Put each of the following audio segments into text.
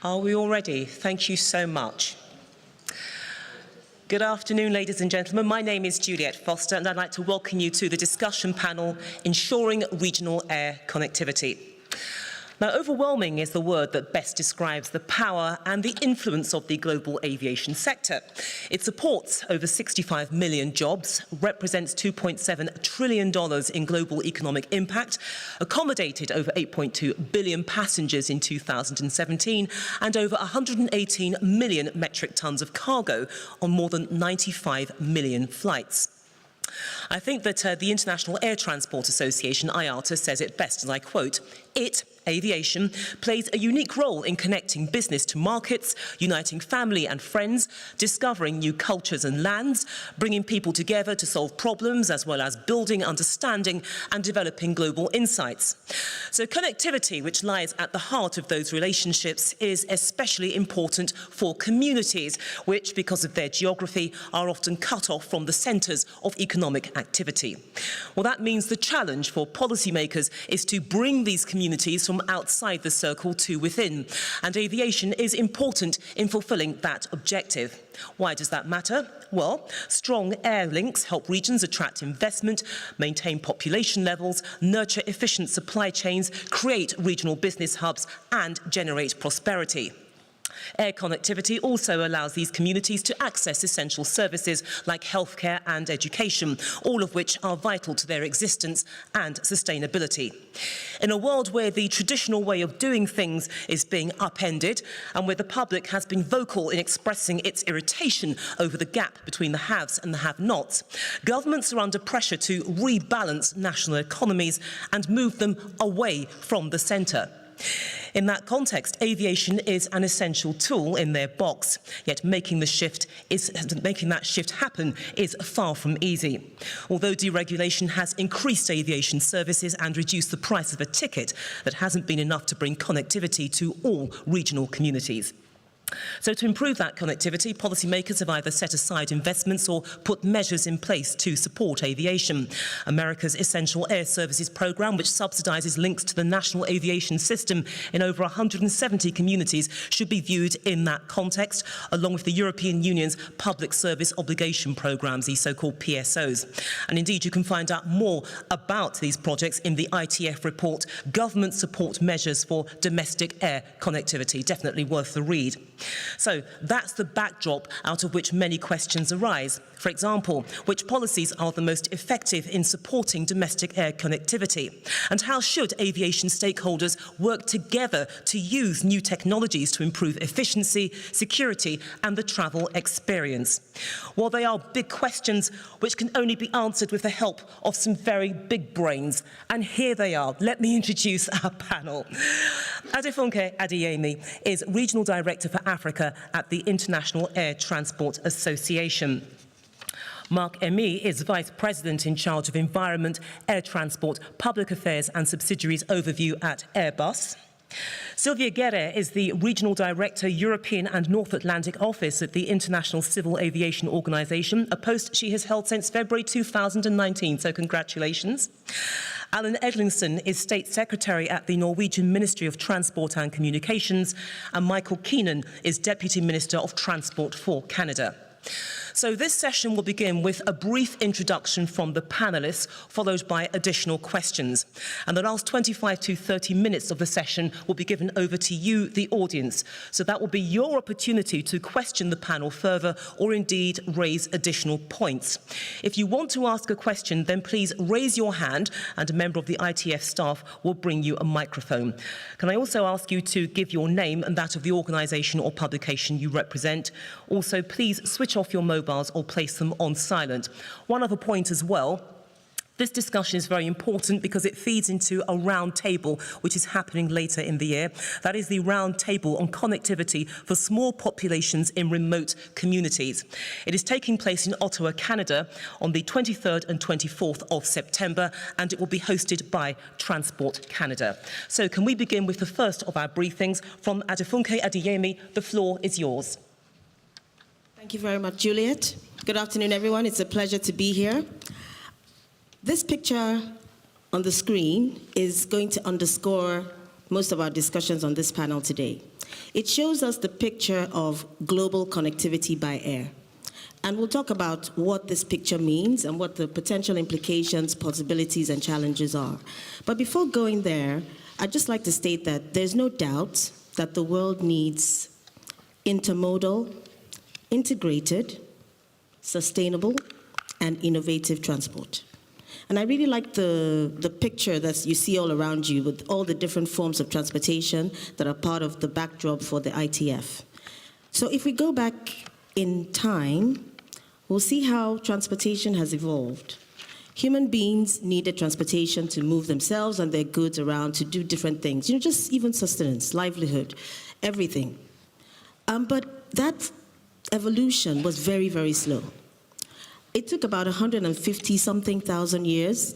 Are we all ready? Thank you so much. Good afternoon, ladies and gentlemen. My name is Juliette Foster, and I'd like to welcome you to the discussion panel, Ensuring Regional Air Connectivity. Now, overwhelming is the word that best describes the power and the influence of the global aviation sector. It supports over 65 million jobs, represents $2.7 trillion in global economic impact, accommodated over 8.2 billion passengers in 2017, and over 118 million metric tons of cargo on more than 95 million flights. I think that the International Air Transport Association, IATA, says it best, and I quote, Aviation plays a unique role in connecting business to markets, uniting family and friends, discovering new cultures and lands, bringing people together to solve problems, as well as building understanding and developing global insights. So connectivity, which lies at the heart of those relationships, is especially important for communities, which, because of their geography, are often cut off from the centres of economic activity. Well, that means the challenge for policymakers is to bring these communities from outside the circle to within, and aviation is important in fulfilling that objective. Why does that matter? Well, strong air links help regions attract investment, maintain population levels, nurture efficient supply chains, create regional business hubs, and generate prosperity. Air connectivity also allows these communities to access essential services like healthcare and education, all of which are vital to their existence and sustainability. In a world where the traditional way of doing things is being upended, and where the public has been vocal in expressing its irritation over the gap between the haves and the have-nots, governments are under pressure to rebalance national economies and move them away from the centre. In that context, aviation is an essential tool in their box, yet making that shift happen is far from easy. Although deregulation has increased aviation services and reduced the price of a ticket, that hasn't been enough to bring connectivity to all regional communities. So to improve that connectivity, policymakers have either set aside investments or put measures in place to support aviation. America's Essential Air Services Programme, which subsidises links to the national aviation system in over 170 communities, should be viewed in that context, along with the European Union's Public Service Obligation Programmes, the so-called PSOs. And indeed, you can find out more about these projects in the ITF report, Government Support Measures for Domestic Air Connectivity. Definitely worth the read. So that's the backdrop out of which many questions arise. For example, which policies are the most effective in supporting domestic air connectivity? And how should aviation stakeholders work together to use new technologies to improve efficiency, security, and the travel experience? Well, they are big questions which can only be answered with the help of some very big brains. And here they are. Let me introduce our panel. Adefunke Adeyemi is Regional Director for Africa at the International Air Transport Association. Mark Emi is Vice President in charge of Environment, Air Transport, Public Affairs and Subsidiaries Overview at Airbus. Sylvia Guerre is the Regional Director, European and North Atlantic Office at the International Civil Aviation Organization, a post she has held since February 2019, so congratulations. Alan Edlingson is State Secretary at the Norwegian Ministry of Transport and Communications, and Michael Keenan is Deputy Minister of Transport for Canada. So this session will begin with a brief introduction from the panellists, followed by additional questions. And the last 25 to 30 minutes of the session will be given over to you, the audience. So that will be your opportunity to question the panel further or indeed raise additional points. If you want to ask a question, then please raise your hand and a member of the ITF staff will bring you a microphone. Can I also ask you to give your name and that of the organisation or publication you represent? Also, please switch off your mobiles or place them on silent. One other point as well. This discussion is very important because it feeds into a round table which is happening later in the year. That is the round table on connectivity for small populations in remote communities. It is taking place in Ottawa, Canada on the 23rd and 24th of September, and it will be hosted by Transport Canada. So can we begin with the first of our briefings from Adefunke Adeyemi? The floor is yours. Thank you very much, Juliette. Good afternoon, everyone. It's a pleasure to be here. This picture on the screen is going to underscore most of our discussions on this panel today. It shows us the picture of global connectivity by air. And we'll talk about what this picture means and what the potential implications, possibilities, and challenges are. But before going there, I'd just like to state that there's no doubt that the world needs intermodal, integrated, sustainable, and innovative transport. And I really like the picture that you see all around you with all the different forms of transportation that are part of the backdrop for the ITF. So if we go back in time, we'll see how transportation has evolved. Human beings needed transportation to move themselves and their goods around to do different things, just even sustenance, livelihood, everything. But that evolution was very, very slow. It took about 150-something thousand years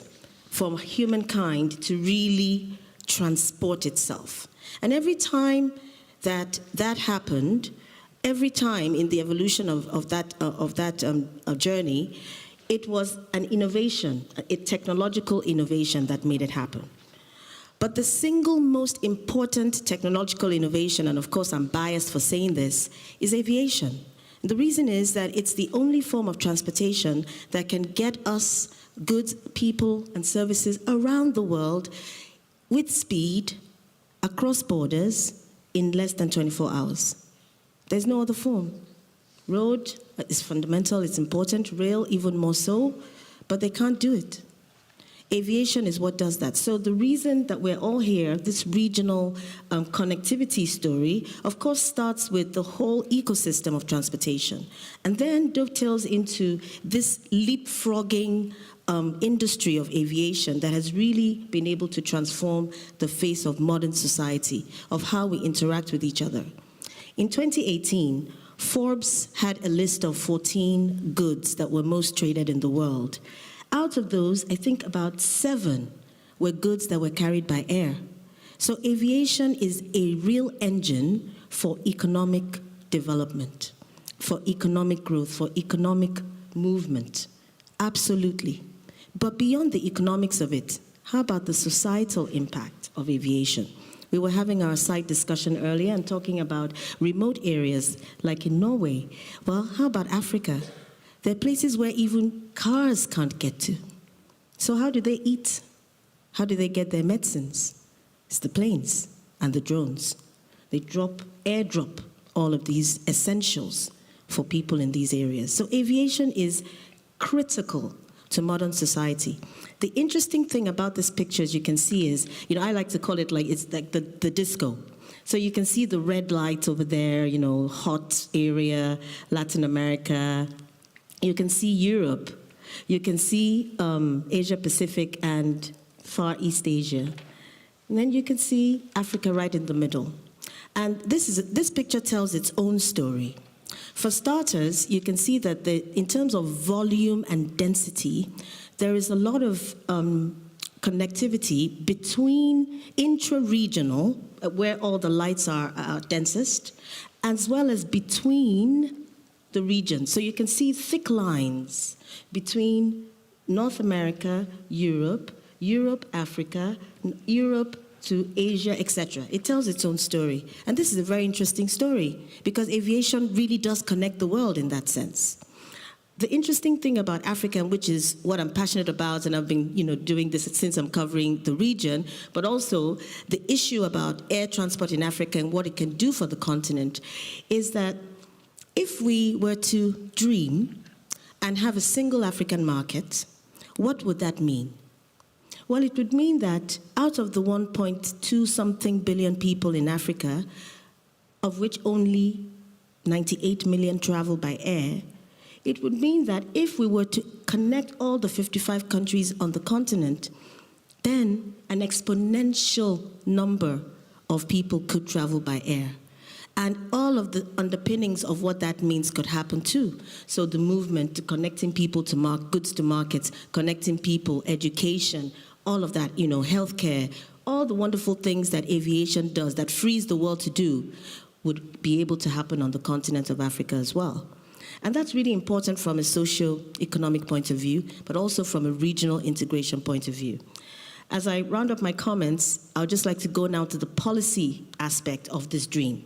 for humankind to really transport itself. And every time that happened, every time in the evolution of that journey, it was an innovation, a technological innovation that made it happen. But the single most important technological innovation, and of course I'm biased for saying this, is aviation. The reason is that it's the only form of transportation that can get us goods, people, and services around the world with speed, across borders, in less than 24 hours. There's no other form. Road is fundamental, it's important, rail even more so, but they can't do it. Aviation is what does that. So the reason that we're all here, this regional connectivity story, of course starts with the whole ecosystem of transportation, and then dovetails into this leapfrogging industry of aviation that has really been able to transform the face of modern society, of how we interact with each other. In 2018, Forbes had a list of 14 goods that were most traded in the world. Out of those, I think about 7 were goods that were carried by air. So aviation is a real engine for economic development, for economic growth, for economic movement. Absolutely. But beyond the economics of it, how about the societal impact of aviation? We were having our side discussion earlier and talking about remote areas like in Norway. Well, how about Africa? There are places where even cars can't get to. So how do they eat? How do they get their medicines? It's the planes and the drones. They airdrop all of these essentials for people in these areas. So aviation is critical to modern society. The interesting thing about this picture, as you can see, is, I like to call it it's like the disco. So you can see the red lights over there, hot area, Latin America. You can see Europe. You can see Asia Pacific and Far East Asia. And then you can see Africa right in the middle. And this picture tells its own story. For starters, you can see that in terms of volume and density, there is a lot of connectivity between intra-regional, where all the lights are densest, as well as between the regions. So you can see thick lines between North America, Europe, Africa, Europe to Asia, etc. It tells its own story. And this is a very interesting story because aviation really does connect the world in that sense. The interesting thing about Africa, which is what I'm passionate about, and I've been doing this since I'm covering the region, but also the issue about air transport in Africa and what it can do for the continent, is that if we were to dream and have a single African market, what would that mean? Well, it would mean that out of the 1.2 something billion people in Africa, of which only 98 million travel by air, it would mean that if we were to connect all the 55 countries on the continent, then an exponential number of people could travel by air. And all of the underpinnings of what that means could happen too. So the movement to connecting people to goods to markets, connecting people, education, all of that, healthcare, all the wonderful things that aviation does that frees the world to do would be able to happen on the continent of Africa as well. And that's really important from a socio-economic point of view, but also from a regional integration point of view. As I round up my comments, I would just like to go now to the policy aspect of this dream.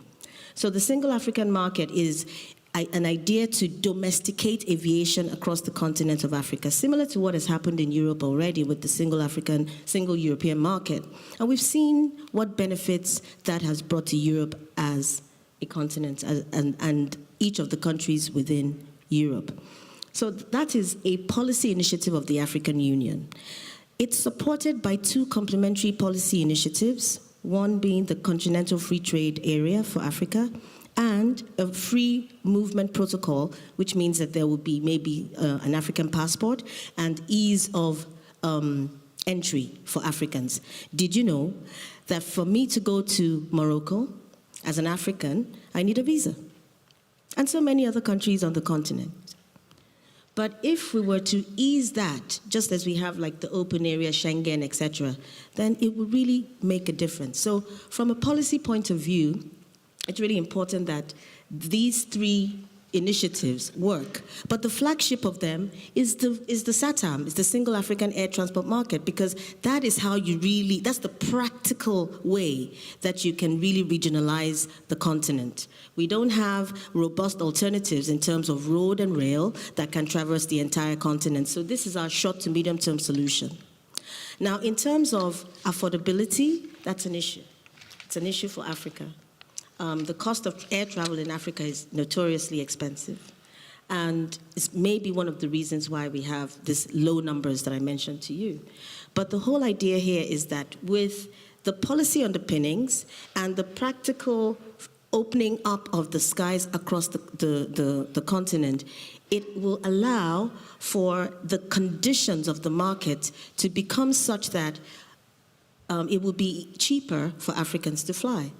So the single African market is an idea to domesticate aviation across the continent of Africa, similar to what has happened in Europe already with the single European market. And we've seen what benefits that has brought to Europe as a continent and each of the countries within Europe. So that is a policy initiative of the African Union. It's supported by two complementary policy initiatives, one being the Continental Free Trade Area for Africa, and a free movement protocol, which means that there will be maybe an African passport and ease of entry for Africans. Did you know that for me to go to Morocco as an African, I need a visa? And so many other countries on the continent. But if we were to ease that, just as we have like the open area, Schengen, etc., then it would really make a difference. So from a policy point of view, it's really important that these three initiatives work. But the flagship of them is the SATAM, is the Single African Air Transport Market, because that is how that's the practical way that you can really regionalize the continent. We don't have robust alternatives in terms of road and rail that can traverse the entire continent. So this is our short to medium term solution. Now, in terms of affordability, that's an issue. It's an issue for Africa. The cost of air travel in Africa is notoriously expensive. And it's maybe one of the reasons why we have these low numbers that I mentioned to you. But the whole idea here is that with the policy underpinnings and the practical opening up of the skies across the continent, it will allow for the conditions of the market to become such that it will be cheaper for Africans to fly.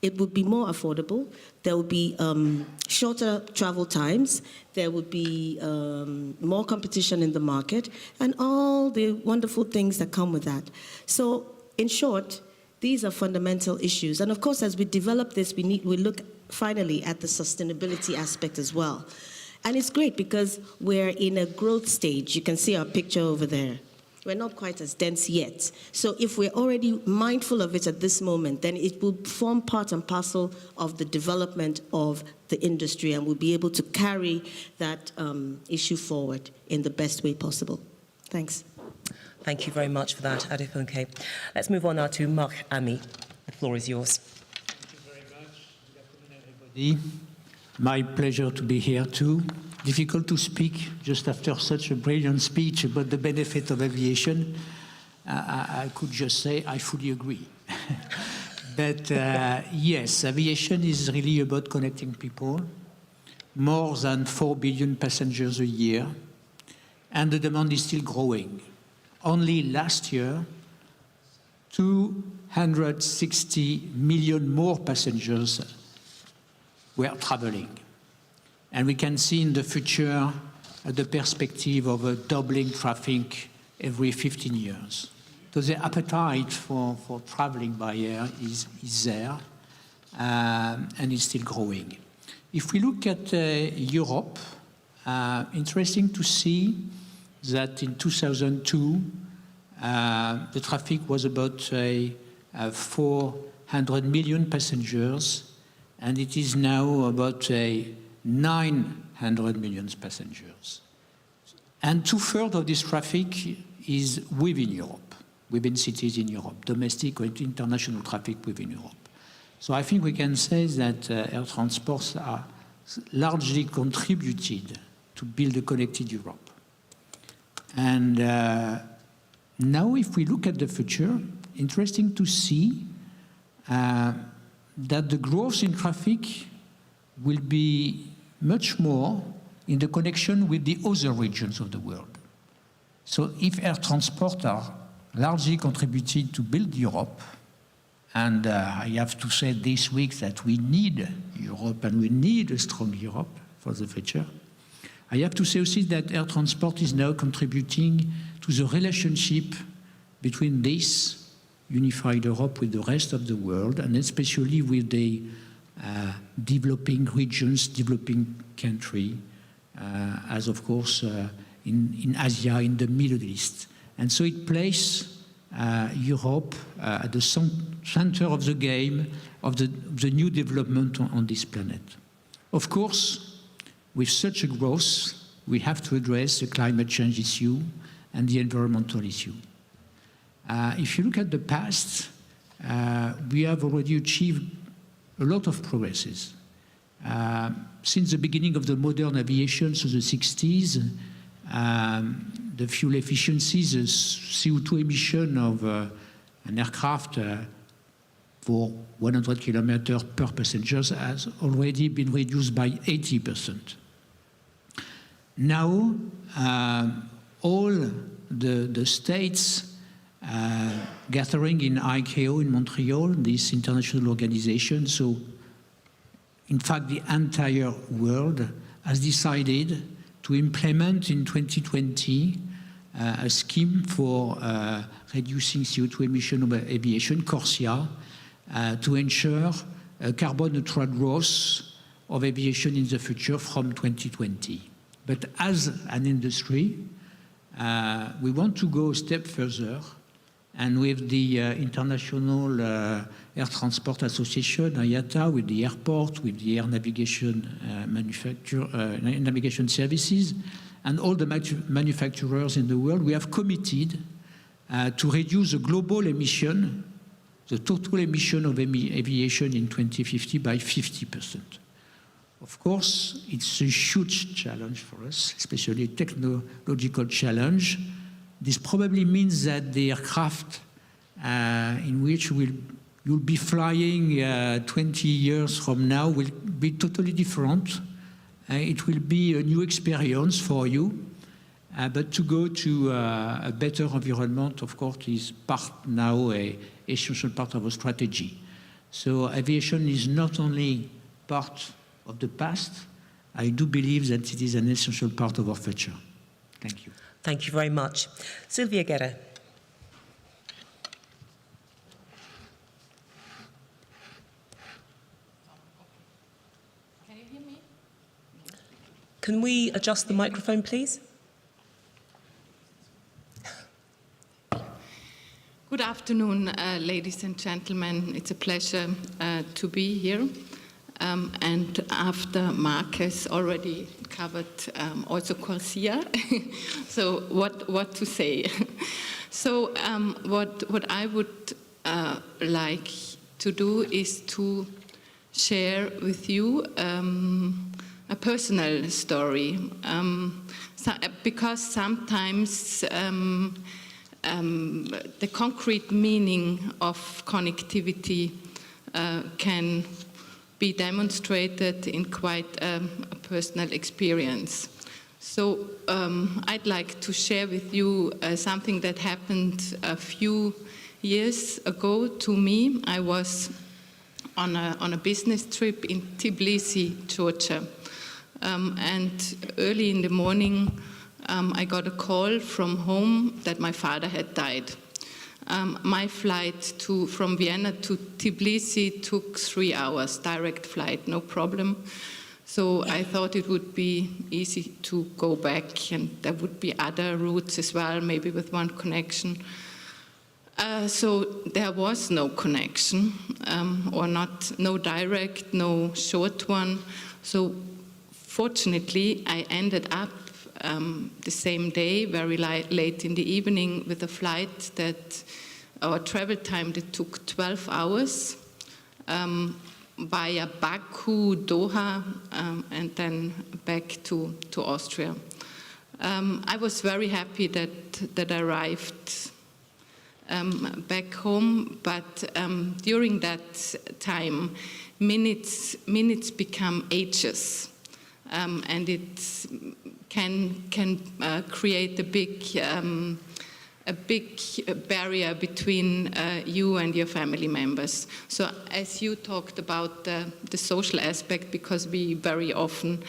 It would be more affordable. There would be shorter travel times. There would be more competition in the market and all the wonderful things that come with that. So in short, these are fundamental issues. And of course, as we develop this, we look finally at the sustainability aspect as well. And it's great because we're in a growth stage. You can see our picture over there. We're not quite as dense yet. So if we're already mindful of it at this moment, then it will form part and parcel of the development of the industry, and we'll be able to carry that issue forward in the best way possible. Thanks. Thank you very much for that, Adefunke. Let's move on now to Mark Ami. The floor is yours. Thank you very much. Good afternoon, everybody. My pleasure to be here too. Difficult to speak just after such a brilliant speech about the benefit of aviation. I could just say I fully agree. But yes, aviation is really about connecting people. More than 4 billion passengers a year, and the demand is still growing. Only last year, 260 million more passengers were traveling. And we can see in the future the perspective of a doubling traffic every 15 years. So the appetite for traveling by air is there and is still growing. If we look at Europe, interesting to see that in 2002, the traffic was about 400 million passengers, and it is now about 900 million passengers. And 2/3 of this traffic is within Europe, within cities in Europe, domestic or international traffic within Europe. So I think we can say that air transports are largely contributed to build a connected Europe. And now if we look at the future, interesting to see that the growth in traffic will be much more in the connection with the other regions of the world. So if air transport are largely contributed to build Europe, and I have to say this week that we need Europe and we need a strong Europe for the future, I have to say also that air transport is now contributing to the relationship between this unified Europe with the rest of the world, and especially with the developing regions, developing country, as of course in Asia, in the Middle East. And so it plays Europe at the center of the game of the new development on this planet. Of course, with such a growth, we have to address the climate change issue and the environmental issue. If you look at the past, we have already achieved a lot of progresses. Since the beginning of the modern aviation, so the 60s, the fuel efficiencies, the CO2 emission of an aircraft for 100 kilometers per passenger has already been reduced by 80%. Now, all the states gathering in ICAO in Montreal, this international organization, so in fact the entire world has decided to implement in 2020 a scheme for reducing CO2 emission of aviation, CORSIA, to ensure carbon neutral growth of aviation in the future from 2020. But as an industry, we want to go a step further, and with the International Air Transport Association, IATA, with the airport, with the air navigation navigation services, and all the manufacturers in the world, we have committed to reduce the global emission, the total emission of aviation in 2050 by 50%. Of course, it's a huge challenge for us, especially a technological challenge. This probably means that the aircraft in which you'll be flying 20 years from now will be totally different. It will be a new experience for you. But to go to a better environment, of course, is now an essential part of our strategy. So aviation is not only part of the past, I do believe that it is an essential part of our future. Thank you. Thank you very much. Sylvia Guerra. Can you hear me? Can we adjust the microphone, please? Good afternoon, ladies and gentlemen. It's a pleasure to be here. And after Mark has already covered also CORSIA, so what to say? So what I would like to do is to share with you a personal story, because sometimes the concrete meaning of connectivity can be demonstrated in quite a personal experience. So I'd like to share with you something that happened a few years ago to me. I was on a business trip in Tbilisi, Georgia. And early in the morning, I got a call from home that my father had died. My flight from Vienna to Tbilisi took 3 hours, direct flight, no problem. So I thought it would be easy to go back, and there would be other routes as well, maybe with one connection. So there was no connection, or no direct, no short one. So fortunately, I ended up the same day, very late in the evening, with a flight that our travel time that took 12 hours via Baku, Doha, and then back to Austria. I was very happy that I arrived back home, but during that time, minutes become ages, and it can create a big barrier between you and your family members. So as you talked about the social aspect, because we very often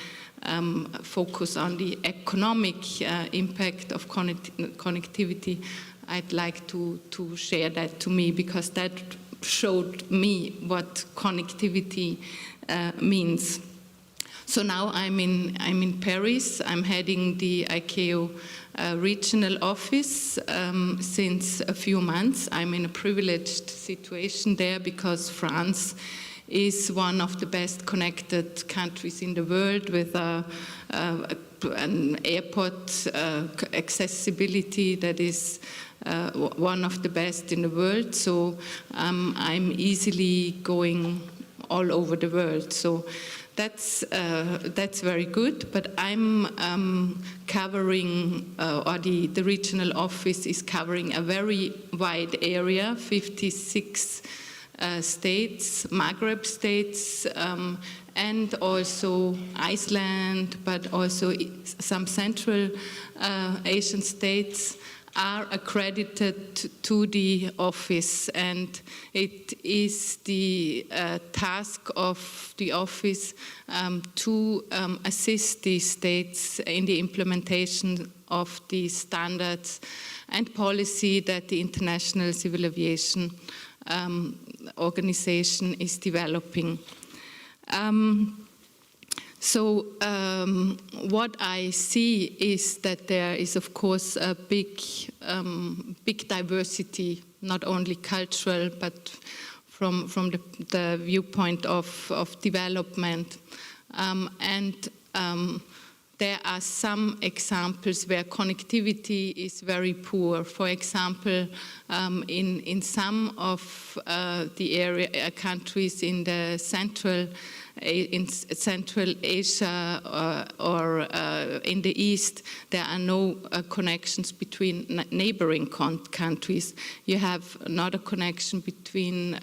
focus on the economic impact of connectivity, I'd like to share that to me, because that showed me what connectivity means. So now I'm in Paris. I'm heading the ICAO regional office since a few months. I'm in a privileged situation there because France is one of the best connected countries in the world with an airport accessibility that is one of the best in the world. So I'm easily going all over the world. So that's very good, but I'm covering, or the regional office is covering a very wide area, 56 states, Maghreb states, and also Iceland, but also some Central Asian states are accredited to the office, and it is the task of the office to assist these states in the implementation of the standards and policy that the International Civil Aviation Organization is developing. So what I see is that there is, of course, a big diversity, not only cultural, but from the viewpoint of development. There are some examples where connectivity is very poor. For example, in some of the area countries in the Central Asia or in the East, there are no connections between neighboring countries. You have not a connection between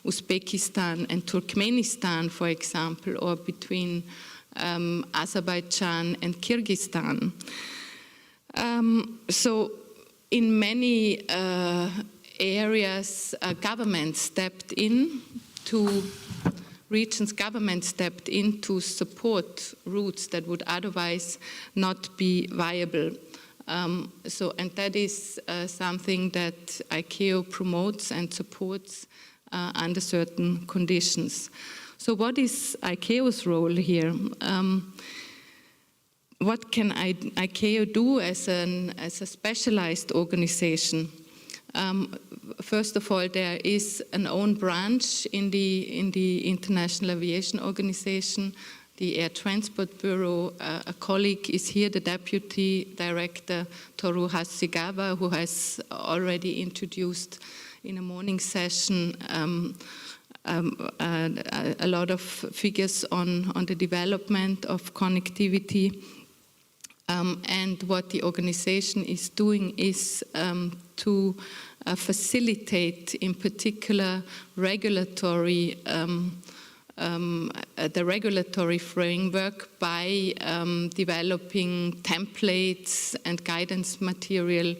Uzbekistan and Turkmenistan, for example, or between Azerbaijan and Kyrgyzstan. So in many areas, government stepped in to regions' government stepped in to support routes that would otherwise not be viable. And that is something that ICAO promotes and supports under certain conditions. So what is ICAO's role here? What can ICAO do as a specialized organization? First of all, there is an own branch in the International Aviation Organization, the Air Transport Bureau. A colleague is here, the Deputy Director, Toru Hasegawa, who has already introduced in a morning session a lot of figures on the development of connectivity. And what the organization is doing is to facilitate, in particular, regulatory the regulatory framework by developing templates and guidance material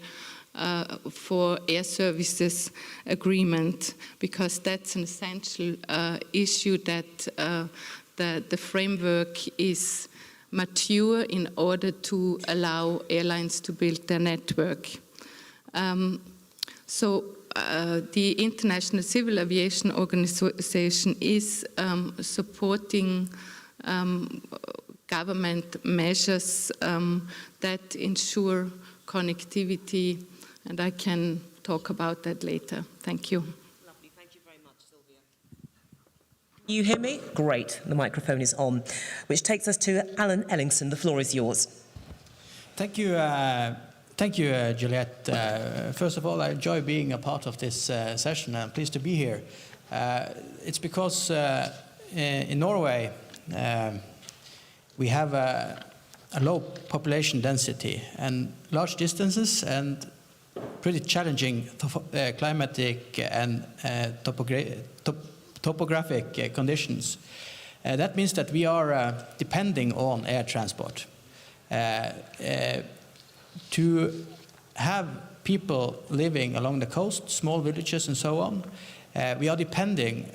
for air services agreement, because that's an essential issue that the framework is mature in order to allow airlines to build their network. The International Civil Aviation Organization is supporting government measures that ensure connectivity, and I can talk about that later. Thank you. Lovely. Thank you very much, Sylvia. You hear me? Great. The microphone is on, which takes us to Alan Ellingson. The floor is yours. Thank you. Thank you, Juliette. First of all, I enjoy being a part of this session. I'm pleased to be here. It's because in Norway we have a low population density and large distances and pretty challenging climatic and topographic conditions. That means that we are depending on air transport. To have people living along the coast, small villages and so on, we are depended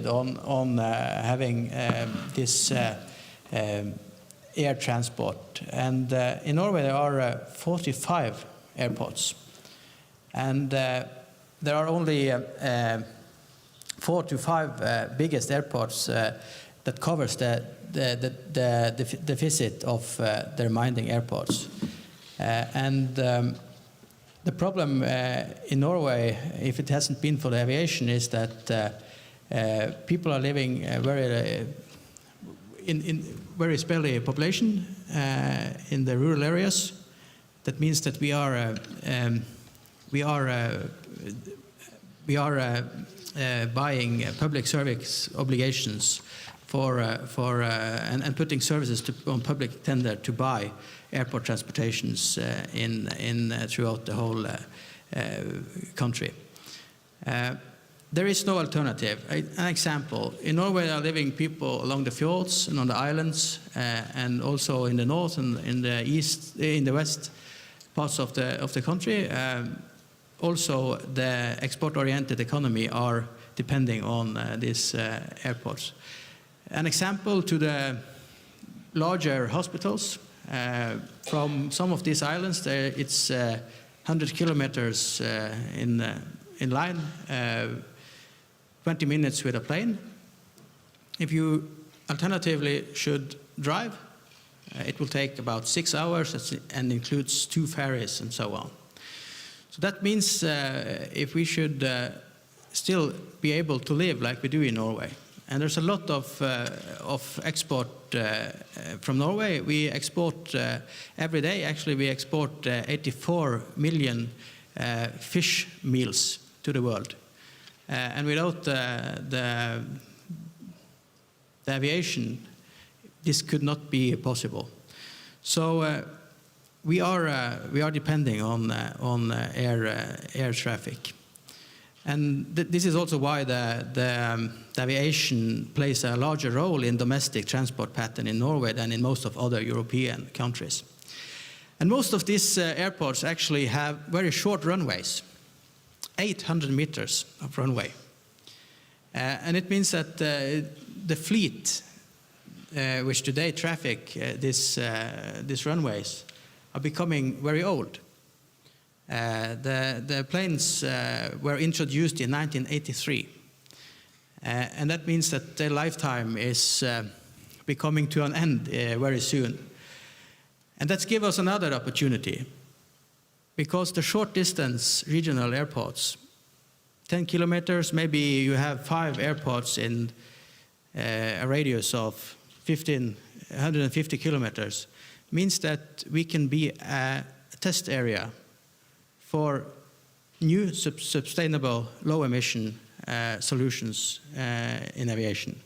on having this air transport. And in Norway there are 45 airports. And there are only 4 to 5 biggest airports that covers the deficit of the remaining airports. The problem in Norway, if it hasn't been for the aviation, is that people are living in very sparse population in the rural areas. That means that we are buying public service obligations and putting services on public tender to buy airport transportations throughout the whole country. There is no alternative. An example, in Norway there are living people along the fjords and on the islands, and also in the north and in the east, in the west parts of the country. Also, the export-oriented economy are depending on these airports. An example to the larger hospitals, from some of these islands, it's 100 kilometers in line, 20 minutes with a plane. If you alternatively should drive, it will take about 6 hours and includes 2 ferries and so on. So that means if we should still be able to live like we do in Norway, and there's a lot of export from Norway. We export every day. Actually, we export 84 million fish meals to the world. And without the aviation, this could not be possible. So we are depending on air traffic. And this is also why the aviation plays a larger role in domestic transport pattern in Norway than in most of other European countries. And most of these airports actually have very short runways, 800 meters of runway. And it means that the fleet, which today traffic these runways, are becoming very old. The planes were introduced in 1983, and that means that their lifetime is becoming to an end very soon. And that gives us another opportunity, because the short distance regional airports, 10 kilometers, maybe you have 5 airports in a radius of 150 kilometers, means that we can be a test area for new sustainable low-emission solutions in aviation.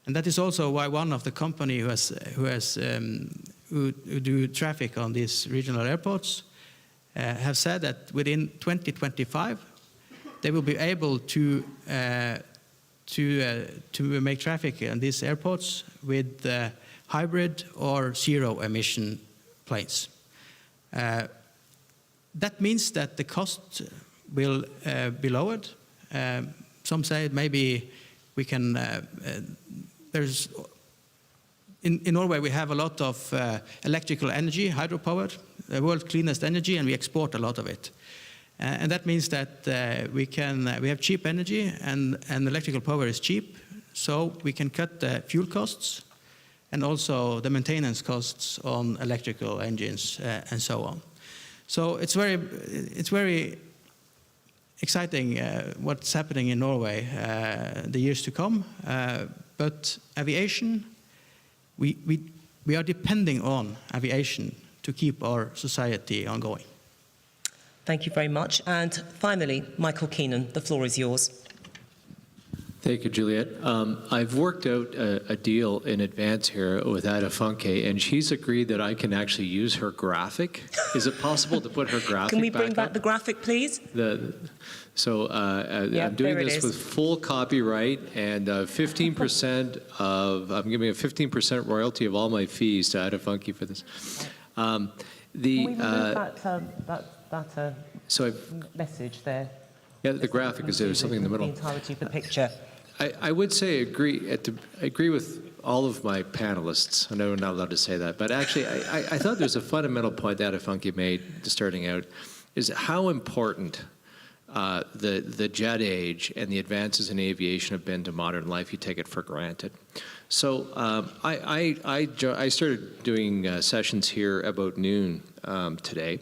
And that is also why one of the companies who do traffic on these regional airports have said that within 2025 they will be able to make traffic on these airports with hybrid or zero-emission planes. That means that the cost will be lowered. Some say maybe we can, in Norway we have a lot of electrical energy, hydropower, the world's cleanest energy, and we export a lot of it. And that means that we have cheap energy, and electrical power is cheap, so we can cut the fuel costs and also the maintenance costs on electrical engines and so on. So it's very exciting what's happening in Norway the years to come. But aviation, we are depending on aviation to keep our society ongoing. Thank you very much. And finally, Michael Keenan, the floor is yours. Thank you, Juliette. I've worked out a deal in advance here with Ada Funke, and she's agreed that I can actually use her graphic. Is it possible to put her graphic Can we bring back up? the graphic, please? I'm doing this with full copyright and 15% of, I'm giving a 15% royalty of all my fees to Ada Funke for this. Can we remove that So message there? yeah, the graphic is there, something in the middle. The entirety of the picture. I would say I agree with all of my panelists. I know I'm not allowed to say that, but actually I thought there's a fundamental point that Ada Funke made starting out, is how important the jet age and the advances in aviation have been to modern life, you take it for granted. So I started doing sessions here about noon today.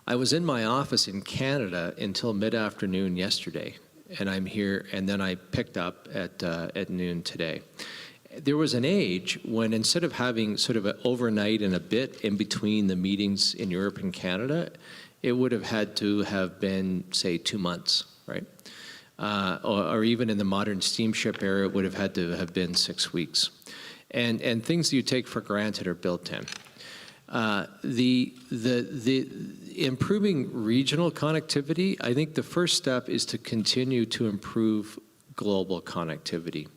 I was in my office in Canada until mid-afternoon yesterday, and I'm here, and then I picked up at noon today. There was an age when instead of having sort of an overnight and a bit in between the meetings in Europe and Canada, it would have had to have been, say, 2 months, right? Or even in the modern steamship era, it would have had to have been 6 weeks. And things you take for granted are built in. The improving regional connectivity, I think the first step is to continue to improve global connectivity.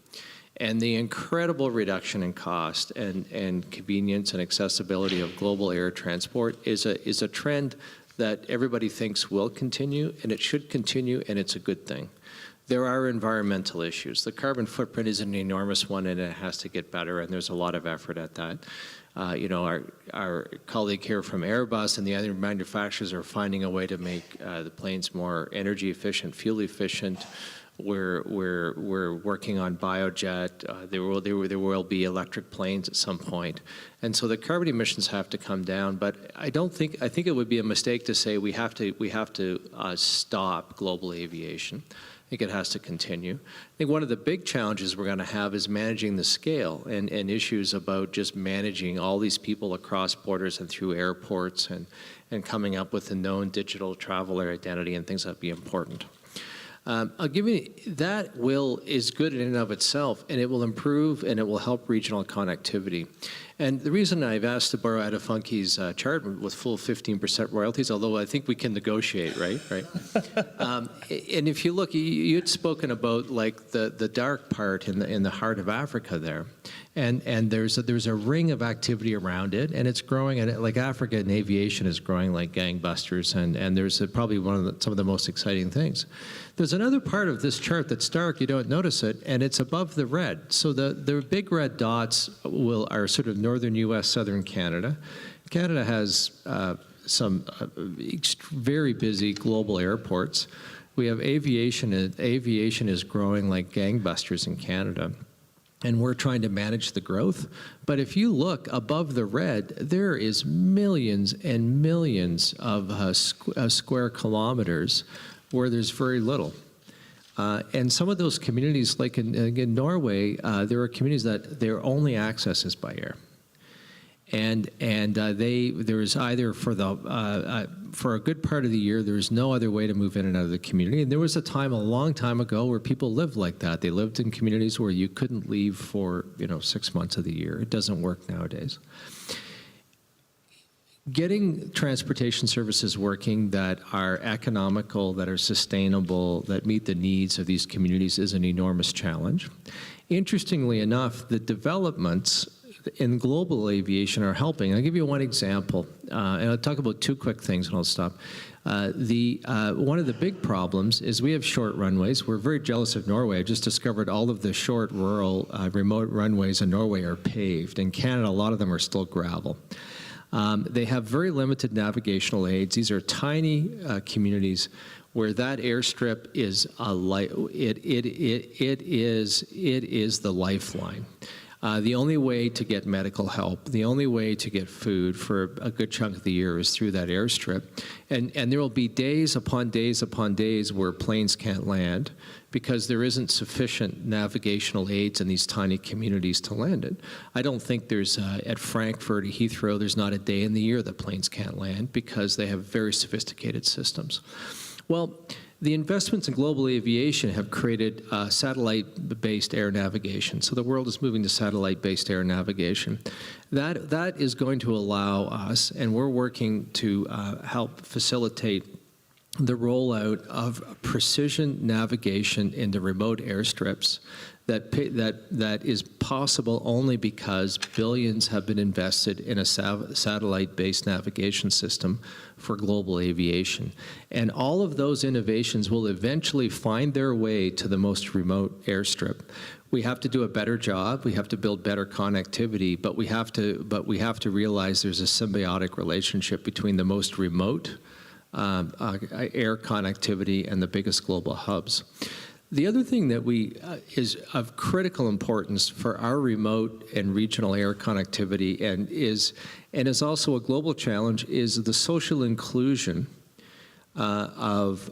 And the incredible reduction in cost and convenience and accessibility of global air transport is a trend that everybody thinks will continue, and it should continue, and it's a good thing. There are environmental issues. The carbon footprint is an enormous one, and it has to get better, and there's a lot of effort at that. You know, our colleague here from Airbus and the other manufacturers are finding a way to make the planes more energy efficient, fuel efficient. We're working on biojet. There will be electric planes at some point, and so the carbon emissions have to come down. But I think it would be a mistake to say we have to stop global aviation. I think it has to continue. I think one of the big challenges we're going to have is managing the scale and issues about just managing all these people across borders and through airports and coming up with a known digital traveler identity and things that be important. I'll give you that is good in and of itself, and it will improve and it will help regional connectivity. And the reason I've asked to borrow Adefunke's chart with full 15% royalties, although I think we can negotiate, right? And if you look, you had spoken about like the dark part in the heart of Africa there, and there's a ring of activity around it, and it's growing, and like Africa in aviation is growing like gangbusters, and there's probably some of the most exciting things. There's another part of this chart that's dark, you don't notice it, and it's above the red. So the big red dots are sort of northern U.S., southern Canada. Canada has some very busy global airports. We have aviation, and aviation is growing like gangbusters in Canada. And we're trying to manage the growth. But if you look above the red, there is millions and millions of square kilometers where there's very little. And some of those communities, like in Norway, there are communities that their only access is by air. And there's either for a good part of the year, there's no other way to move in and out of the community. And there was a long time ago, where people lived like that. They lived in communities where you couldn't leave for 6 months of the year. It doesn't work nowadays. Getting transportation services working that are economical, that are sustainable, that meet the needs of these communities is an enormous challenge. Interestingly enough, the developments in global aviation are helping. I'll give you one example, and I'll talk about two quick things and I'll stop. One of the big problems is we have short runways. We're very jealous of Norway. I just discovered all of the short, rural, remote runways in Norway are paved. In Canada, a lot of them are still gravel. They have very limited navigational aids. These are tiny communities where that airstrip is it is the lifeline. The only way to get medical help, the only way to get food for a good chunk of the year is through that airstrip. And there will be days upon days upon days where planes can't land because there isn't sufficient navigational aids in these tiny communities to land it. I don't think there's, at Frankfurt, Heathrow, there's not a day in the year that planes can't land because they have very sophisticated systems. Well, the investments in global aviation have created satellite-based air navigation. So the world is moving to satellite-based air navigation. That is going to allow us, and we're working to help facilitate the rollout of precision navigation into remote airstrips that is possible only because billions have been invested in a satellite-based navigation system for global aviation. And all of those innovations will eventually find their way to the most remote airstrip. We have to do a better job. We have to build better connectivity, but we have to realize there's a symbiotic relationship between the most remote air connectivity and the biggest global hubs. The other thing that is of critical importance for our remote and regional air connectivity and is also a global challenge is the social inclusion of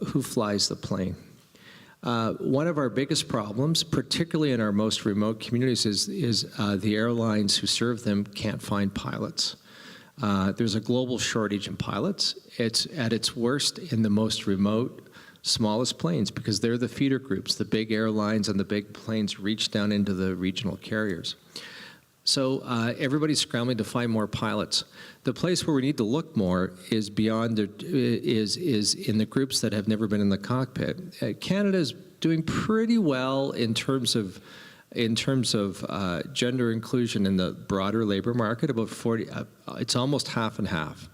who flies the plane. One of our biggest problems, particularly in our most remote communities, is the airlines who serve them can't find pilots. There's a global shortage in pilots. It's at its worst in the most remote, smallest planes because they're the feeder groups. The big airlines and the big planes reach down into the regional carriers. So everybody's scrambling to find more pilots. The place where we need to look more is beyond is in the groups that have never been in the cockpit. Canada is doing pretty well in terms of gender inclusion in the broader labor market. About 40, it's almost half and half.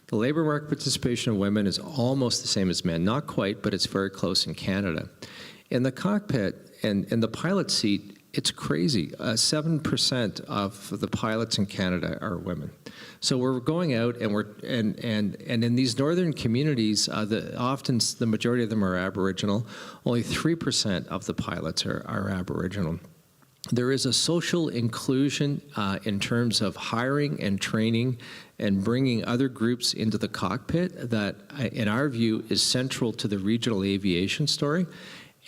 The labor market participation of women is almost the same as men, not quite, but it's very close in Canada. In the cockpit and in the pilot seat, it's crazy. 7% of the pilots in Canada are women. So we're going out and in these northern communities, often the majority of them are Aboriginal. Only 3% of the pilots are Aboriginal. There is a social inclusion in terms of hiring and training and bringing other groups into the cockpit that, in our view, is central to the regional aviation story.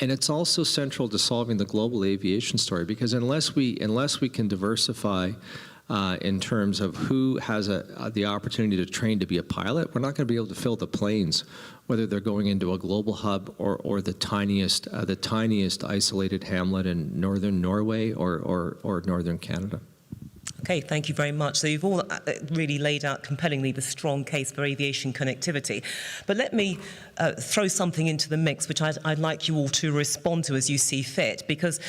And it's also central to solving the global aviation story because unless we can diversify in terms of who has the opportunity to train to be a pilot, we're not going to be able to fill the planes, whether they're going into a global hub or the tiniest isolated hamlet in northern Norway or northern Canada. Okay, thank you very much. So you've all really laid out compellingly the strong case for aviation connectivity. But let me throw something into the mix, which I'd like you all to respond to as you see fit, because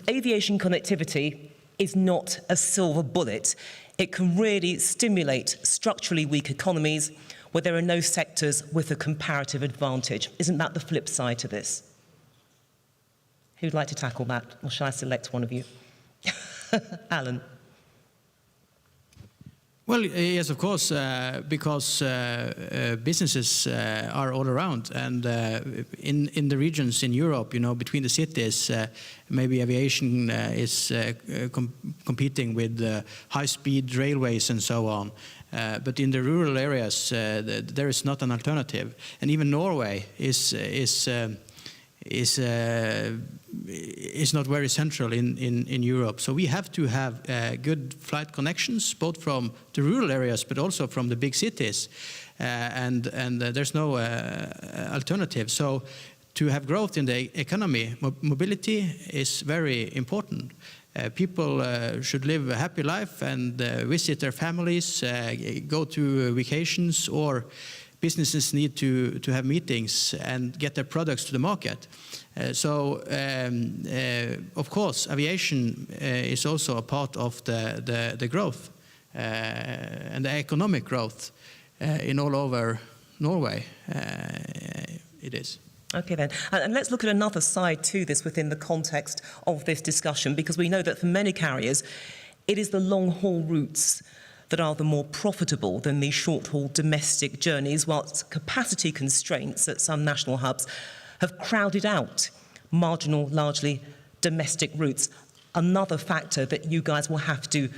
aviation connectivity is not a silver bullet. It can really stimulate structurally weak economies where there are no sectors with a comparative advantage. Isn't that the flip side to this? Who'd like to tackle that? Or shall I select one of you? Alan. Well, yes, of course, because businesses are all around, and in the regions in Europe, between the cities, maybe aviation is competing with high-speed railways and so on. But in the rural areas, there is not an alternative, and even Norway is not very central in Europe. So we have to have good flight connections, both from the rural areas, but also from the big cities. And there's no alternative. So to have growth in the economy, mobility is very important. People should live a happy life and visit their families, go to vacations, or businesses need to have meetings and get their products to the market. Of course, aviation is also a part of the growth and the economic growth in all over Norway. It is. Okay then, and let's look at another side to this within the context of this discussion, because we know that for many carriers, it is the long-haul routes that are the more profitable than these short-haul domestic journeys, whilst capacity constraints at some national hubs have crowded out marginal, largely domestic routes. Another factor that you guys will have to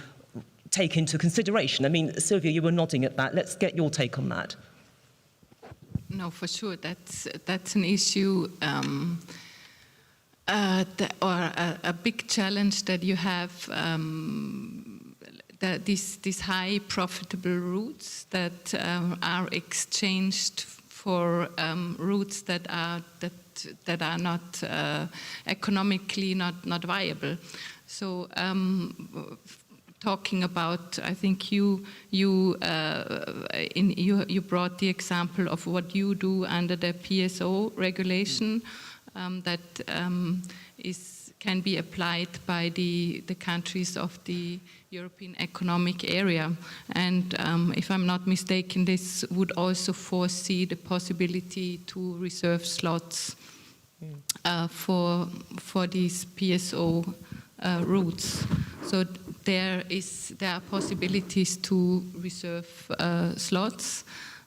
take into consideration. I mean, Sylvia, you were nodding at that. Let's get your take on that. No, for sure, that's an issue or a big challenge that you have. These high profitable routes that are exchanged for routes that are not economically not viable. So talking about, I think you brought the example of what you do under the PSO regulation that can be applied by the countries of the European Economic Area. And if I'm not mistaken, this would also foresee the possibility to reserve slots for these PSO routes. So there are possibilities to reserve slots.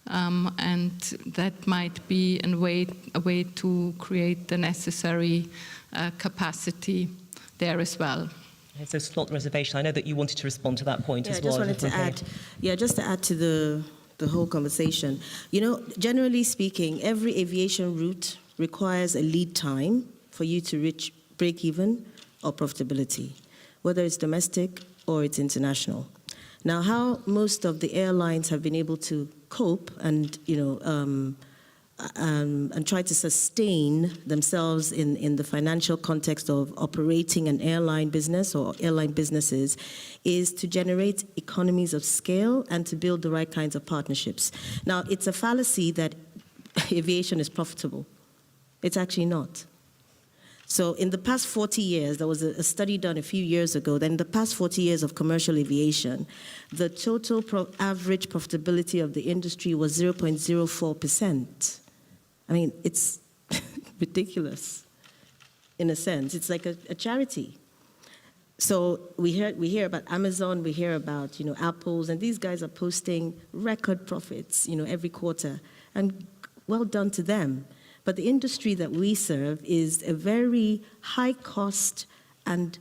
and that might be a way to create the necessary capacity there as well. So slot reservation, I know that you wanted to respond to that point as well. I just wanted to add, just to add to the whole conversation. You know, generally speaking, every aviation route requires a lead time for you to reach break-even or profitability, whether it's domestic or it's international. Now, how most of the airlines have been able to cope and, and try to sustain themselves in the financial context of operating an airline business or airline businesses is to generate economies of scale and to build the right kinds of partnerships. Now, it's a fallacy that aviation is profitable. It's actually not. So in the past 40 years, there was a study done a few years ago, that in the past 40 years of commercial aviation, the total average profitability of the industry was 0.04%. I mean, it's ridiculous in a sense. It's like a charity. So we hear about Amazon, we hear about, Apple's, and these guys are posting record profits, every quarter, and well done to them. But the industry that we serve is a very high cost and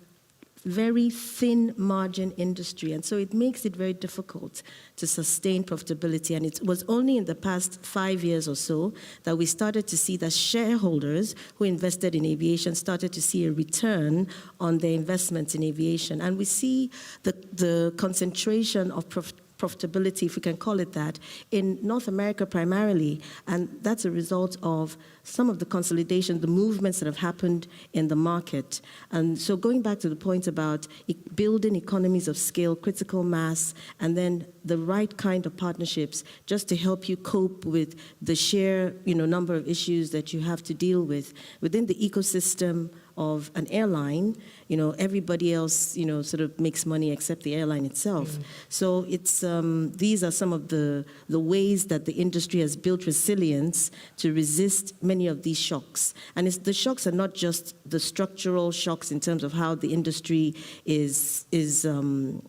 very thin margin industry, and so it makes it very difficult to sustain profitability. And it was only in the past 5 years or so that we started to see that shareholders who invested in aviation started to see a return on their investments in aviation. And we see the concentration of profitability, if we can call it that, in North America primarily, and that's a result of some of the consolidation, the movements that have happened in the market. And so going back to the point about building economies of scale, critical mass, and then the right kind of partnerships just to help you cope with the sheer number of issues that you have to deal with within the ecosystem of an airline. Everybody else, sort of makes money except the airline itself. Mm. So it's these are some of the ways that the industry has built resilience to resist many of these shocks. And the shocks are not just the structural shocks in terms of how the industry is the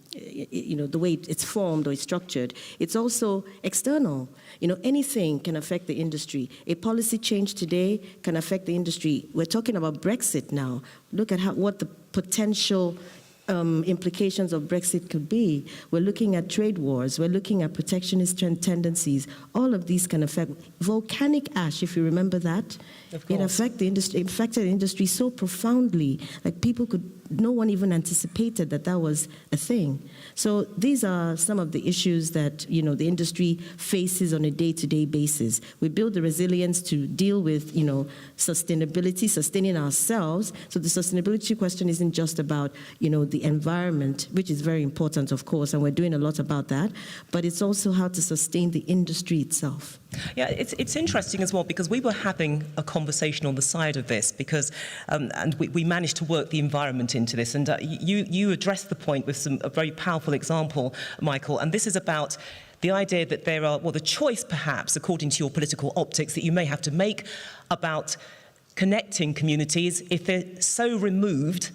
way it's formed or it's structured. It's also external. Anything can affect the industry. A policy change today can affect the industry. We're talking about Brexit now. Look at what the potential implications of Brexit could be. We're looking at trade wars. We're looking at protectionist tendencies. All of these can affect. Volcanic ash, if you remember that, it affected the industry. It affected the industry so profoundly, like no one even anticipated that was a thing. So these are some of the issues that the industry faces on a day-to-day basis. We build the resilience to deal with sustainability, sustaining ourselves. So the sustainability question isn't just about the environment, which is very important, of course, and we're doing a lot about that, but it's also how to sustain the industry itself. Yeah, it's interesting as well, because we were having a conversation on the side of this, because and we managed to work the environment into this, and you addressed the point with a very powerful example, Michael, and this is about the idea that there are, the choice perhaps, according to your political optics, that you may have to make about connecting communities. If they're so removed,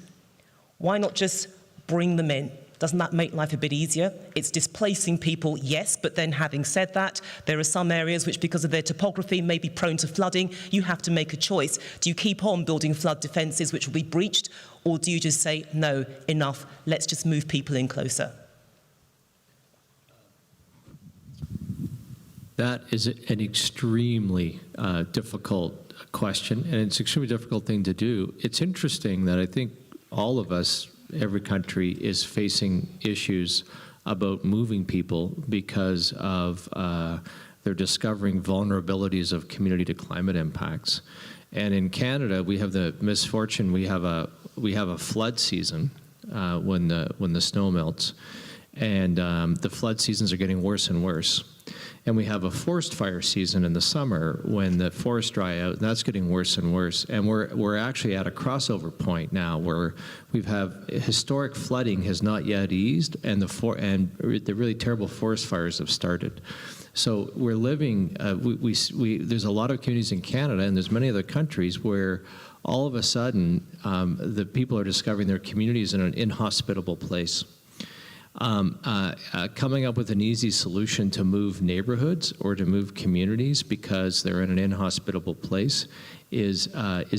why not just bring them in? Doesn't that make life a bit easier? It's displacing people, yes, but then having said that, there are some areas which, because of their topography, may be prone to flooding. You have to make a choice. Do you keep on building flood defences which will be breached, or do you just say, no, enough, let's just move people in closer? That is an extremely difficult question, and it's an extremely difficult thing to do. It's interesting that I think all of us, every country, is facing issues about moving people because of they're discovering vulnerabilities of community to climate impacts. And in Canada, we have the misfortune, we have a flood season when the snow melts, and the flood seasons are getting worse and worse. And we have a forest fire season in the summer when the forests dry out, and that's getting worse and worse. And we're actually at a crossover point now where historic flooding has not yet eased, and the really terrible forest fires have started. So we're living. There's a lot of communities in Canada, and there's many other countries where all of a sudden the people are discovering their communities in an inhospitable place. Coming up with an easy solution to move neighborhoods or to move communities because they're in an inhospitable place is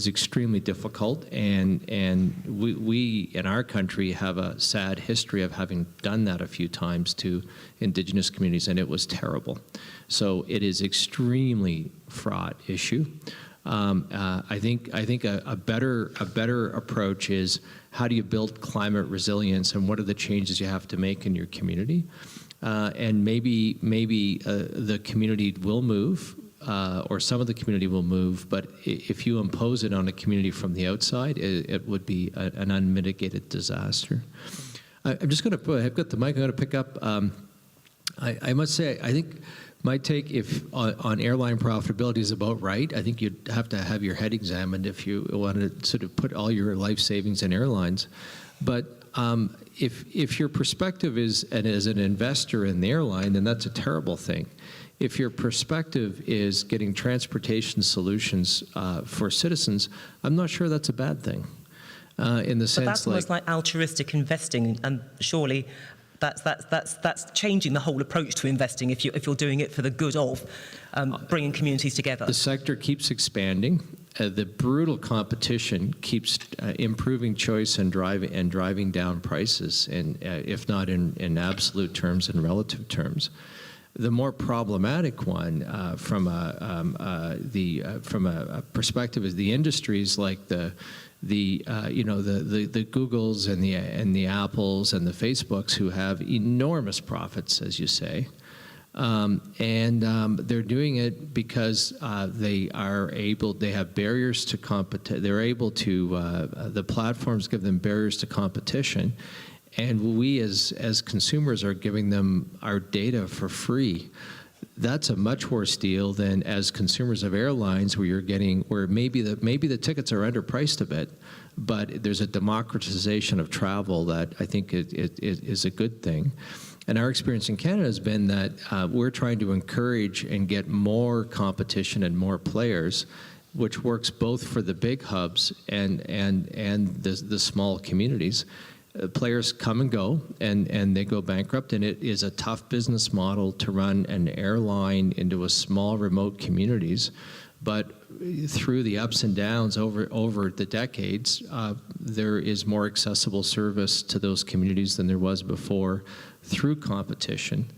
extremely difficult, and we in our country have a sad history of having done that a few times to Indigenous communities, and it was terrible. So it is extremely fraught issue. I think a better approach is how do you build climate resilience, and what are the changes you have to make in your community, and maybe the community will move. Or some of the community will move, but if you impose it on a community from the outside, it would be an unmitigated disaster. I'm just going to I've got the mic, I'm going to pick up. I must say, I think my take on airline profitability is about right. I think you'd have to have your head examined if you want to sort of put all your life savings in airlines. But if your perspective is, and as an investor in the airline, then that's a terrible thing. If your perspective is getting transportation solutions for citizens, I'm not sure that's a bad thing. In the sense, but that's almost like altruistic investing, and surely that's changing the whole approach to investing if you're doing it for the good of bringing communities together. The sector keeps expanding. The brutal competition keeps improving choice and driving down prices, and if not in absolute terms, in relative terms. The more problematic one from a perspective is the industries like the Googles and the Apples and the Facebooks who have enormous profits, as you say, and they're doing it because they have barriers to competition. They're able to the platforms give them barriers to competition. And we as consumers are giving them our data for free. That's a much worse deal than as consumers of airlines where maybe the tickets are underpriced a bit, but there's a democratization of travel that I think it is a good thing. And our experience in Canada has been that we're trying to encourage and get more competition and more players, which works both for the big hubs and the small communities. Players come and go, and they go bankrupt, and it is a tough business model to run an airline into a small remote communities. But through the ups and downs over the decades, there is more accessible service to those communities than there was before through competition.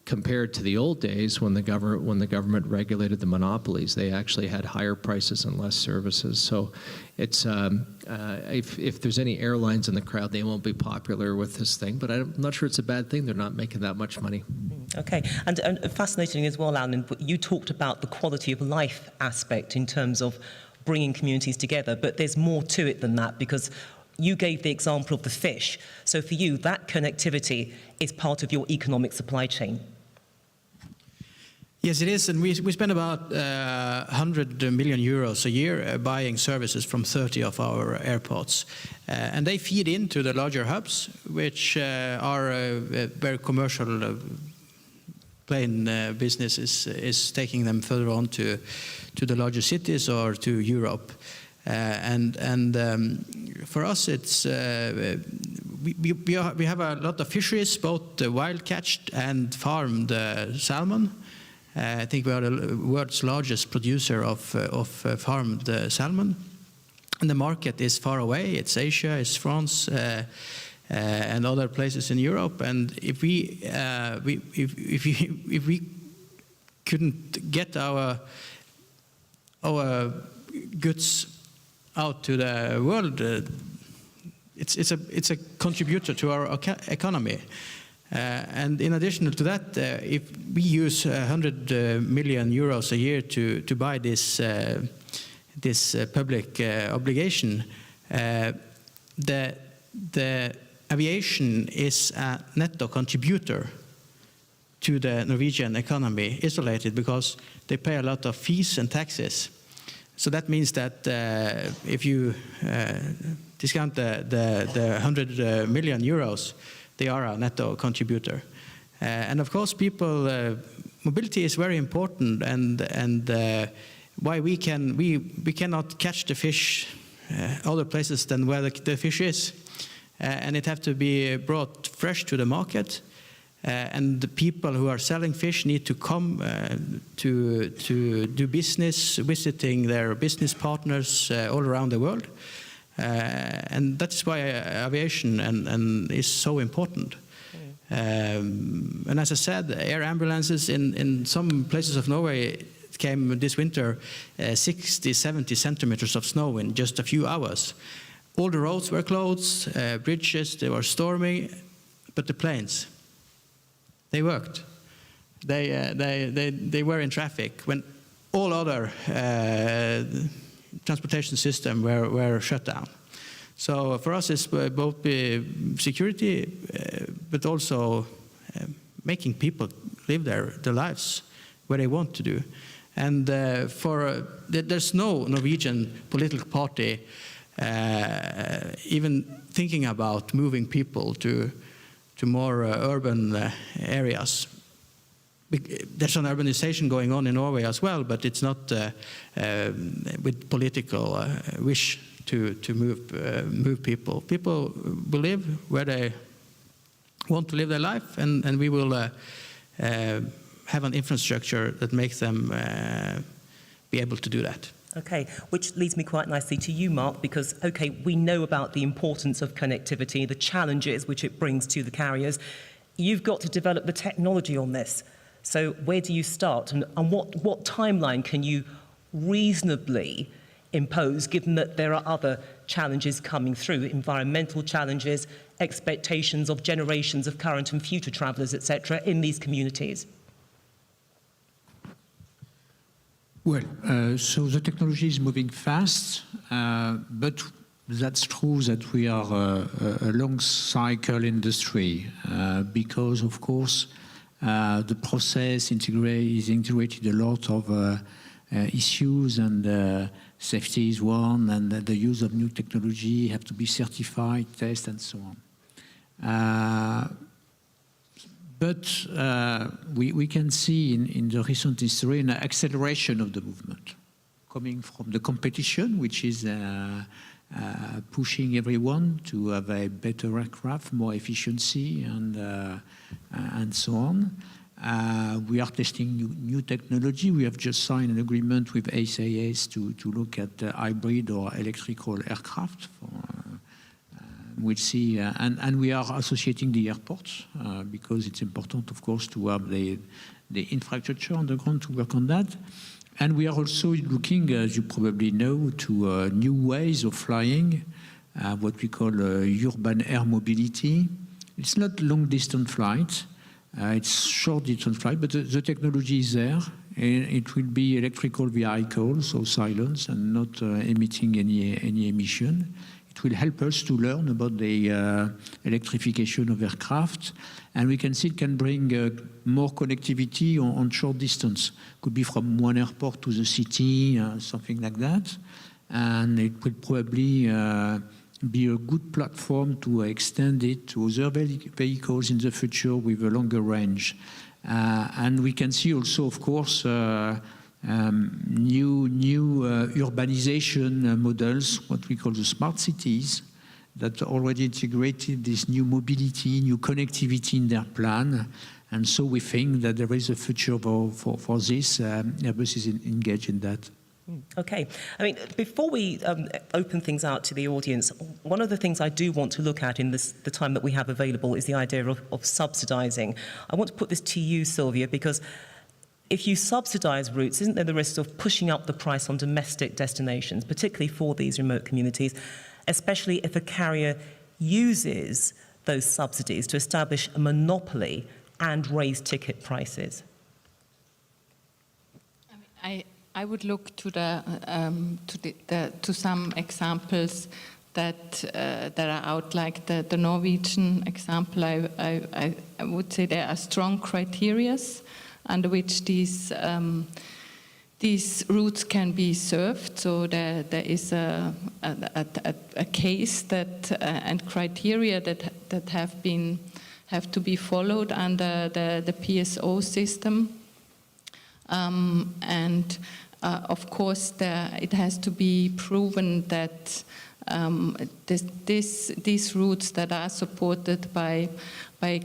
Compared to the old days when the government regulated the monopolies, they actually had higher prices and less services. So it's if there's any airlines in the crowd, they won't be popular with this thing. But I'm not sure it's a bad thing. They're not making that much money. Okay, and fascinating as well, Alan. You talked about the quality of life aspect in terms of bringing communities together, but there's more to it than that, because you gave the example of the fish. So for you, that connectivity is part of your economic supply chain. Yes, it is, and we spend about 100 million euros a year buying services from 30 of our airports, and they feed into the larger hubs, which are very commercial. Plane business is taking them further on to the larger cities or to Europe, and for us, it's we have a lot of fisheries, both wild catched and farmed salmon. I think we are the world's largest producer of farmed salmon, and the market is far away. It's Asia, it's France, and other places in Europe. And if we couldn't get our goods out to the world, it's a contributor to our economy. And in addition to that, if we use 100 million euros a year to buy this public obligation, the aviation is a netto contributor to the Norwegian economy, isolated, because they pay a lot of fees and taxes. So that means that if you discount the 100 million euros, they are a netto contributor. And of course, mobility is very important, and why we cannot catch the fish other places than where the fish is. and it have to be brought fresh to the market. And the people who are selling fish need to come to do business, visiting their business partners all around the world. And that's why aviation and is so important. And as I said, air ambulances in some places of Norway came this winter 60, 70 centimeters of snow in just a few hours. All the roads were closed, bridges, they were stormy, but the planes, they worked. They were in traffic when all other transportation systems were shut down. So for us, it's both security, but also making people live their lives where they want to do. And there's no Norwegian political party even thinking about moving people to more urban areas. There's an urbanization going on in Norway as well, but it's not with political wish to move people. People will live where they want to live their life, and we will have an infrastructure that makes them be able to do that. Okay, which leads me quite nicely to you, Mark, because, okay, we know about the importance of connectivity, the challenges which it brings to the carriers. You've got to develop the technology on this. So where do you start, and what timeline can you reasonably impose, given that there are other challenges coming through, environmental challenges, expectations of generations of current and future travellers, etc., in these communities? Well, so the technology is moving fast, but that's true that we are a long cycle industry because, of course, the process is integrated a lot of issues, and safety is one, and the use of new technology have to be certified, tested, and so on. But we can see in the recent history an acceleration of the movement coming from the competition, which is pushing everyone to have a better aircraft, more efficiency, and so on. We are testing new technology. We have just signed an agreement with SAS to look at hybrid or electrical aircraft. We'll see, and we are associating the airports because it's important, of course, to have the infrastructure on the ground to work on that. And we are also looking, as you probably know, to new ways of flying, what we call urban air mobility. It's not long-distance flight. It's short-distance flight, but the technology is there. And it will be electrical vehicles, so silence and not emitting any emission. It will help us to learn about the electrification of aircraft, and we can see it can bring more connectivity on short distance. Could be from one airport to the city, something like that, and it will probably be a good platform to extend it to other vehicles in the future with a longer range. And we can see also, of course, new urbanization models, what we call the smart cities, that already integrated this new mobility, new connectivity in their plan. And so we think that there is a future for this. Airbus is engaged in that. Okay. I mean, before we open things out to the audience, one of the things I do want to look at in the time that we have available is the idea of subsidising. I want to put this to you, Sylvia, because if you subsidise routes, isn't there the risk of pushing up the price on domestic destinations, particularly for these remote communities, especially if a carrier uses those subsidies to establish a monopoly and raise ticket prices? I would look to to some examples that are out, like the Norwegian example. I would say there are strong criteria under which these routes can be served. So there is a case that and criteria that have to be followed under the PSO system. And Of course, it has to be proven that these routes that are supported by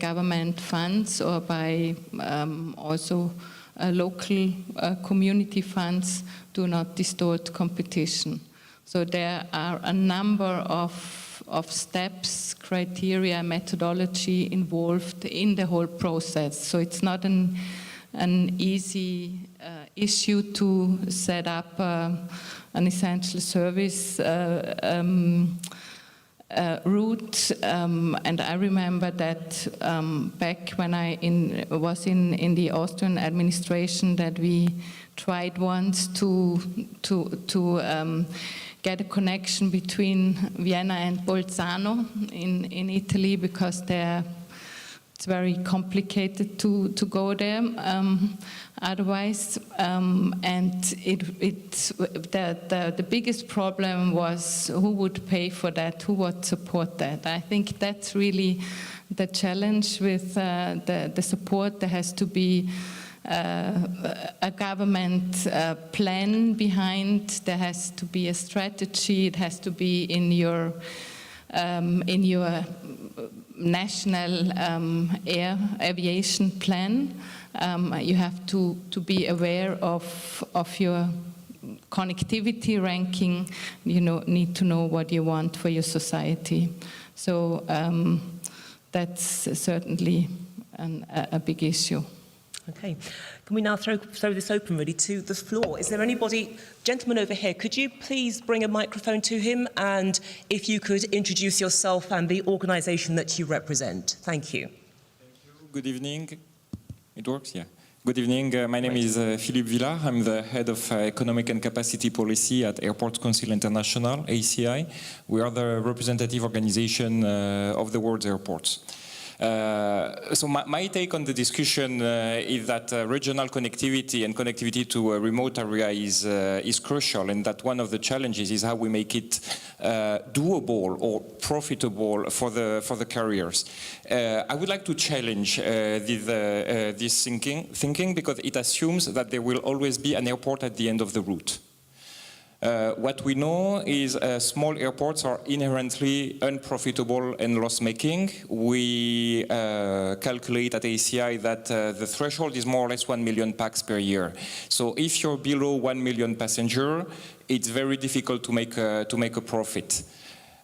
government funds or by also local community funds do not distort competition. So there are a number of steps, criteria, methodology involved in the whole process. So it's not an easy issue to set up an essential service route, and I remember that back when I was in the Austrian administration, that we tried once to get a connection between Vienna and Bolzano in Italy, because it's very complicated to go there otherwise, and the biggest problem was who would pay for that, who would support that. I think that's really the challenge with the support. There has to be a government plan behind, there has to be a strategy, it has to be in your national aviation plan. You have to be aware of your connectivity ranking. You need to know what you want for your society. So that's certainly a big issue. Okay. Can we now throw this open really to the floor? Is there anybody, gentleman over here, could you please bring a microphone to him, and if you could introduce yourself and the organisation that you represent. Thank you. Thank you. Good evening. It works? Yeah. Good evening. My name is Philippe Villard. I'm the head of Economic and Capacity Policy at Airports Council International, ACI. We are the representative organization of the world's airports. So my take on the discussion is that regional connectivity and connectivity to a remote area is crucial, and that one of the challenges is how we make it doable or profitable for the carriers. I would like to challenge this thinking, because it assumes that there will always be an airport at the end of the route. What we know is small airports are inherently unprofitable and loss-making. We calculate at ACI that the threshold is more or less 1 million pax per year. So if you're below 1 million passengers, it's very difficult to make a profit.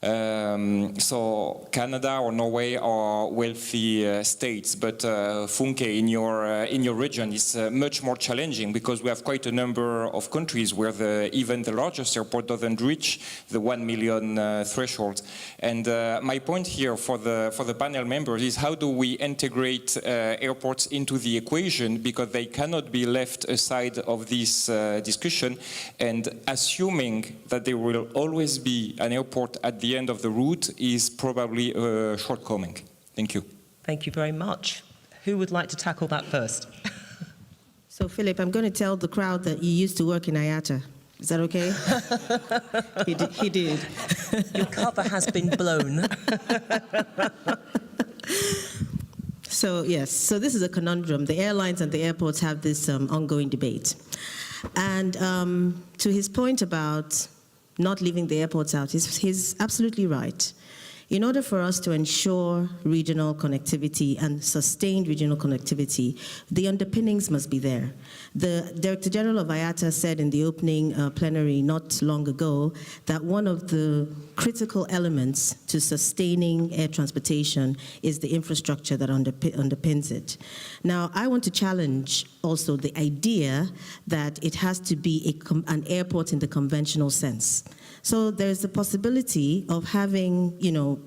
So Canada or Norway are wealthy states, but Funke in your region is much more challenging, because we have quite a number of countries where even the largest airport doesn't reach the 1 million threshold. And my point here for the panel members is, how do we integrate airports into the equation, because they cannot be left aside of this discussion, and assuming that there will always be an airport at the end of the route is probably a shortcoming. Thank you. Thank you very much. Who would like to tackle that first? So, Philip, I'm going to tell the crowd that you used to work in IATA. Is that okay? He did. Your cover has been blown. So, yes, so this is a conundrum. The airlines and the airports have this ongoing debate. And to his point about not leaving the airports out, he's absolutely right. In order for us to ensure regional connectivity and sustained regional connectivity, the underpinnings must be there. The Director General of IATA said in the opening plenary not long ago that one of the critical elements to sustaining air transportation is the infrastructure that underpins it. Now, I want to challenge also the idea that it has to be an airport in the conventional sense. So there's the possibility of having,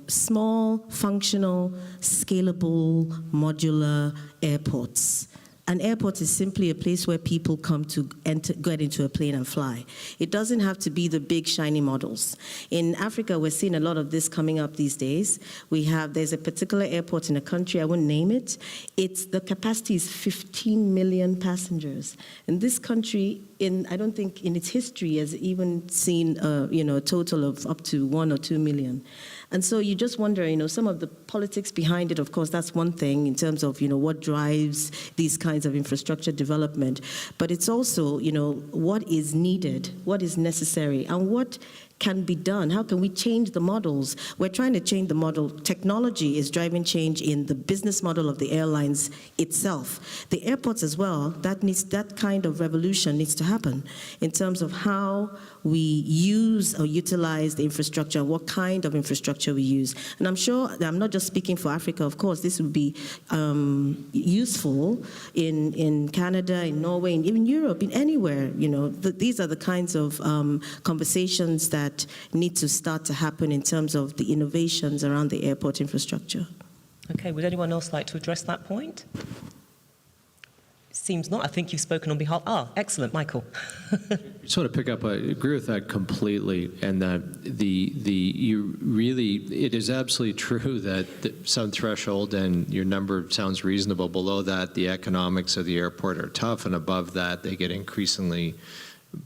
small, functional, scalable, modular airports. An airport is simply a place where people come to get into a plane and fly. It doesn't have to be the big, shiny models. In Africa, we're seeing a lot of this coming up these days. There's a particular airport in a country, I wouldn't name it. The capacity is 15 million passengers. And this country, I don't think in its history has even seen a total of up to 1 or 2 million. And so you just wonder, some of the politics behind it, of course, that's one thing in terms of, what drives these kinds of infrastructure development. But it's also, what is needed, what is necessary, and what can be done? How can we change the models? We're trying to change the model. Technology is driving change in the business model of the airlines itself. The airports as well, that kind of revolution needs to happen in terms of how we use or utilize the infrastructure, what kind of infrastructure we use. And I'm sure, I'm not just speaking for Africa, of course, this would be useful in Canada, in Norway, and even Europe, in anywhere, these are the kinds of conversations that need to start to happen in terms of the innovations around the airport infrastructure. Okay, would anyone else like to address that point? Seems not. I think you've spoken on behalf. Excellent, Michael. Just want to pick up. I agree with that completely, and that it is absolutely true that some threshold and your number sounds reasonable. Below that, the economics of the airport are tough, and above that, they get increasingly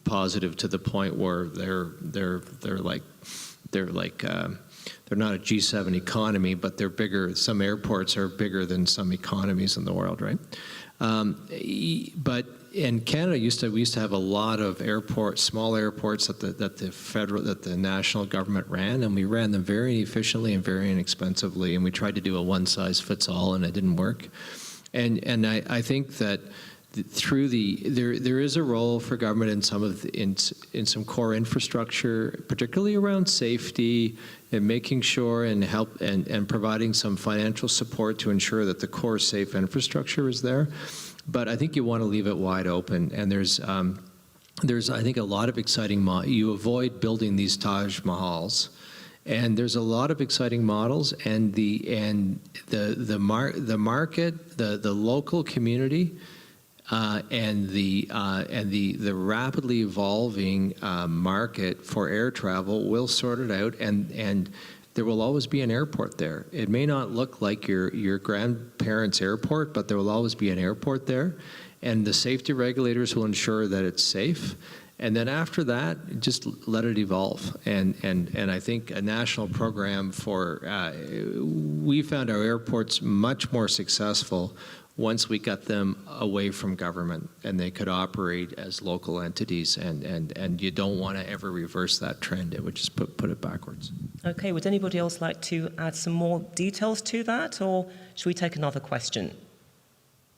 positive to the point where they're not a G7 economy, but they're bigger. Some airports are bigger than some economies in the world, right? But in Canada, we used to have a lot of small airports that the national government ran, and we ran them very efficiently and very inexpensively, and we tried to do a one-size-fits-all, and it didn't work. And I think that there is a role for government in some core infrastructure, particularly around safety and making sure and help and providing some financial support to ensure that the core safe infrastructure is there. But I think you want to leave it wide open, and there's I think a lot of exciting you avoid building these Taj Mahals. And there's a lot of exciting models, and the market, the local community, and the rapidly evolving market for air travel will sort it out, and there will always be an airport there. It may not look like your grandparents' airport, but there will always be an airport there, and the safety regulators will ensure that it's safe. And then after that, just let it evolve. And I think a national program we found our airports much more successful once we got them away from government and they could operate as local entities, and you don't want to ever reverse that trend. It would just put it backwards. Okay, would anybody else like to add some more details to that, or should we take another question?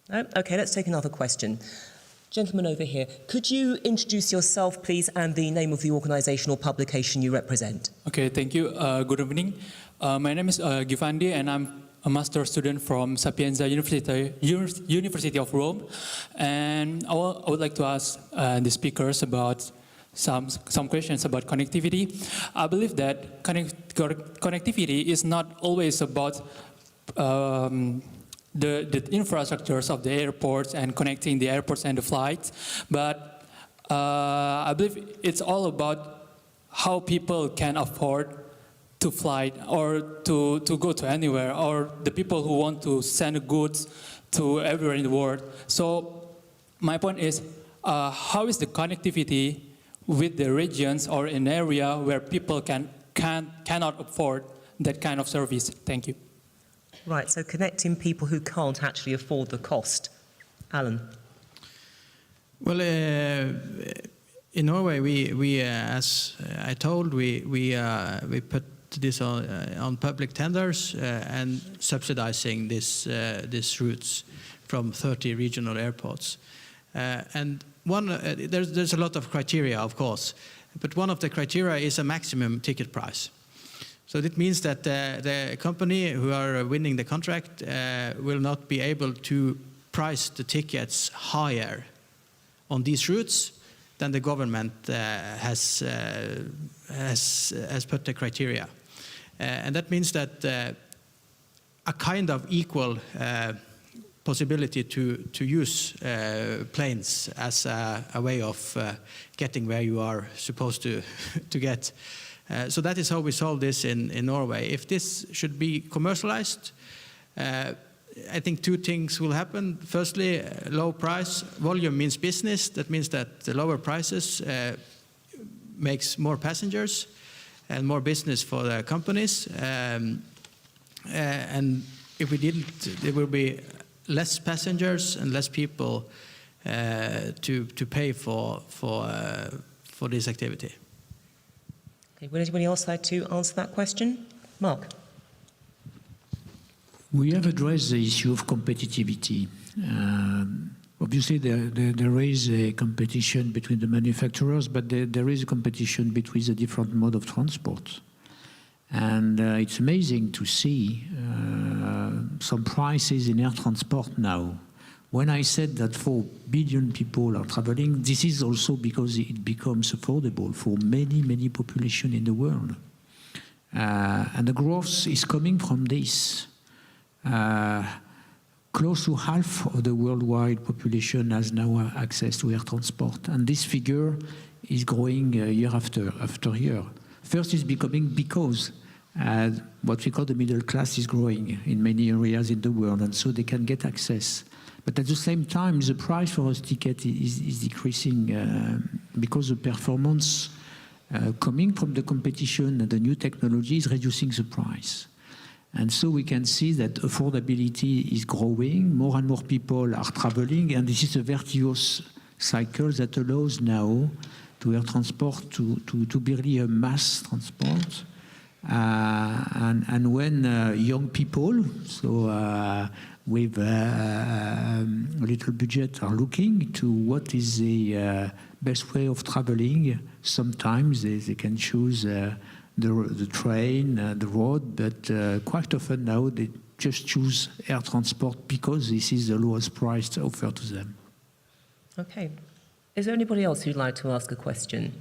No? Okay, let's take another question. Gentleman over here, could you introduce yourself, please, and the name of the organisation or publication you represent? Okay, thank you. Good evening. My name is Givandi, and I'm a master student from Sapienza University of Rome. And I would like to ask the speakers about some questions about connectivity. I believe that connectivity is not always about the infrastructures of the airports and connecting the airports and the flights, but I believe it's all about how people can afford to fly or to go to anywhere, or the people who want to send goods to everywhere in the world. So my point is, how is the connectivity with the regions or an area where people cannot afford that kind of service? Thank you. Right, so connecting people who can't actually afford the cost. Alan? Well, in Norway, we as I told, we put this on public tenders and subsidizing these routes from 30 regional airports. And there's a lot of criteria, of course, but one of the criteria is a maximum ticket price. So that means that the company who are winning the contract will not be able to price the tickets higher on these routes than the government has put the criteria. And that means that a kind of equal possibility to use planes as a way of getting where you are supposed to get. So that is how we solve this in Norway. If this should be commercialized, I think two things will happen. Firstly, low price. Volume means business. That means that the lower prices makes more passengers. and more business for the companies. And if we didn't, there will be less passengers and less people to pay for this activity. Okay, would anybody else like to answer that question? Mark. We have addressed the issue of competitivity. Obviously, there is a competition between the manufacturers, but there is a competition between the different modes of transport. And it's amazing to see some prices in air transport now. When I said that 4 billion people are traveling, this is also because it becomes affordable for many, many populations in the world. And the growth is coming from this. Close to half of the worldwide population has now access to air transport, and this figure is growing year after year. First, it's becoming because what we call the middle class is growing in many areas in the world, and so they can get access. But at the same time, the price for a ticket is decreasing because the performance coming from the competition and the new technology is reducing the price. And so we can see that affordability is growing, more and more people are traveling, and this is a virtuous cycle that allows now to air transport to be really a mass transport. And when young people, so with a little budget, are looking to what is the best way of traveling, sometimes they can choose the train, the road, but quite often now they just choose air transport because this is the lowest price offered to them. Okay. Is there anybody else who'd like to ask a question?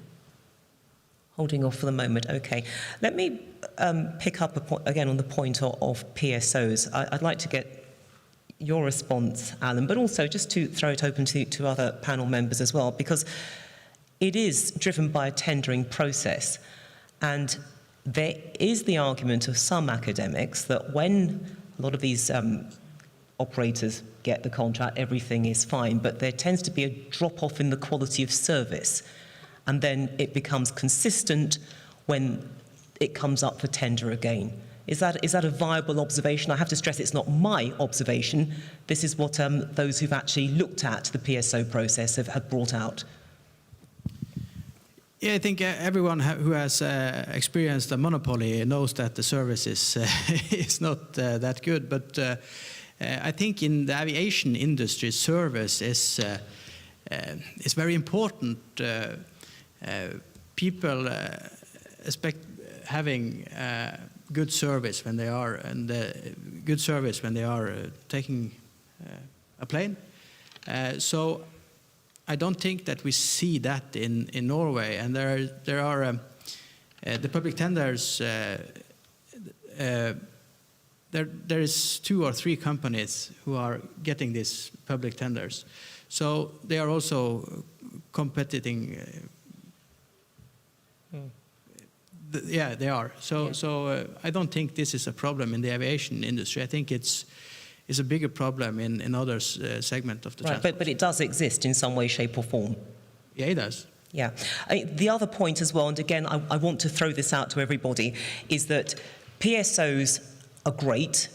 Holding off for the moment. Okay. Let me pick up again on the point of PSOs. I'd like to get your response, Alan, but also just to throw it open to other panel members as well, because it is driven by a tendering process. And there is the argument of some academics that when a lot of these operators get the contract, everything is fine, but there tends to be a drop-off in the quality of service. And then it becomes consistent when it comes up for tender again. Is that a viable observation? I have to stress it's not my observation. This is what those who've actually looked at the PSO process have brought out. Yeah, I think everyone who has experienced a monopoly knows that the service is not that good. But I think in the aviation industry, service is very important. People expect having good service when they are good service when they are taking a plane. So I don't think that we see that in Norway, and there are the public tenders. There is 2 or 3 companies who are getting these public tenders, so they are also competing. Yeah, they are. So I don't think this is a problem in the aviation industry. I think it's a bigger problem in other segment of the transport. But it does exist in some way, shape or form. Yeah, it does. Yeah. The other point as well, and again, I want to throw this out to everybody, is that PSOs are great,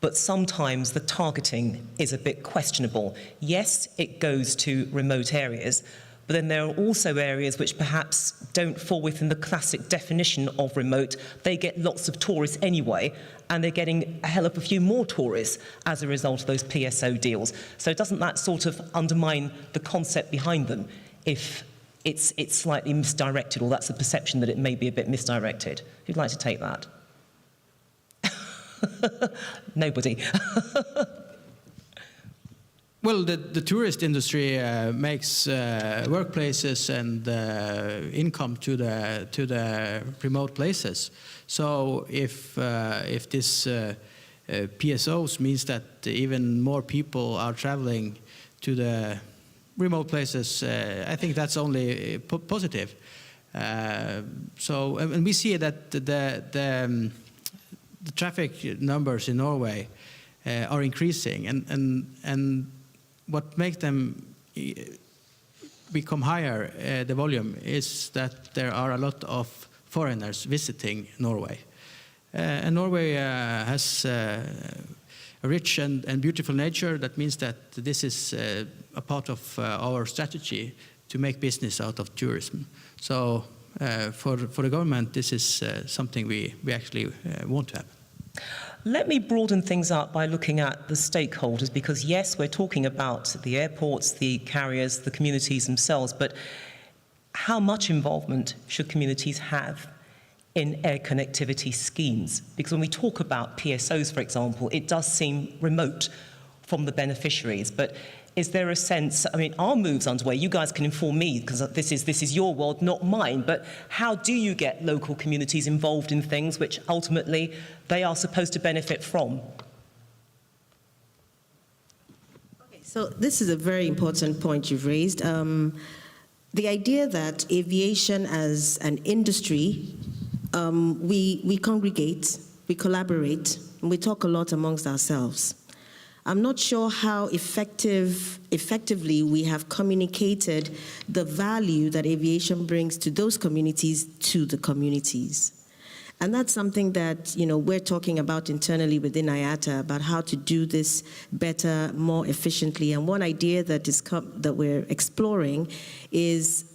but sometimes the targeting is a bit questionable. Yes, it goes to remote areas, but then there are also areas which perhaps don't fall within the classic definition of remote. They get lots of tourists anyway, and they're getting a hell of a few more tourists as a result of those PSO deals. So doesn't that sort of undermine the concept behind them if it's slightly misdirected, or that's the perception that it may be a bit misdirected? Who'd like to take that? Nobody. Well, the tourist industry makes workplaces and income to the remote places. So if this PSOs means that even more people are traveling to the remote places, I think that's only positive. So and we see that the traffic numbers in Norway are increasing, and what makes them become higher, the volume, is that there are a lot of foreigners visiting Norway. And Norway has a rich and beautiful nature. That means that this is a part of our strategy to make business out of tourism. So for the government, this is something we actually want to happen. Let me broaden things up by looking at the stakeholders, because yes, we're talking about the airports, the carriers, the communities themselves, but how much involvement should communities have in air connectivity schemes? Because when we talk about PSOs, for example, it does seem remote from the beneficiaries, but is there a sense, I mean, are moves underway? You guys can inform me, because this is your world, not mine, but how do you get local communities involved in things which ultimately they are supposed to benefit from? Okay, so this is a very important point you've raised. The idea that aviation as an industry, we congregate, we collaborate, and we talk a lot amongst ourselves. I'm not sure how effectively we have communicated the value that aviation brings to those communities to the communities. And that's something that, you know, we're talking about internally within IATA about how to do this better, more efficiently. And one idea that we're exploring is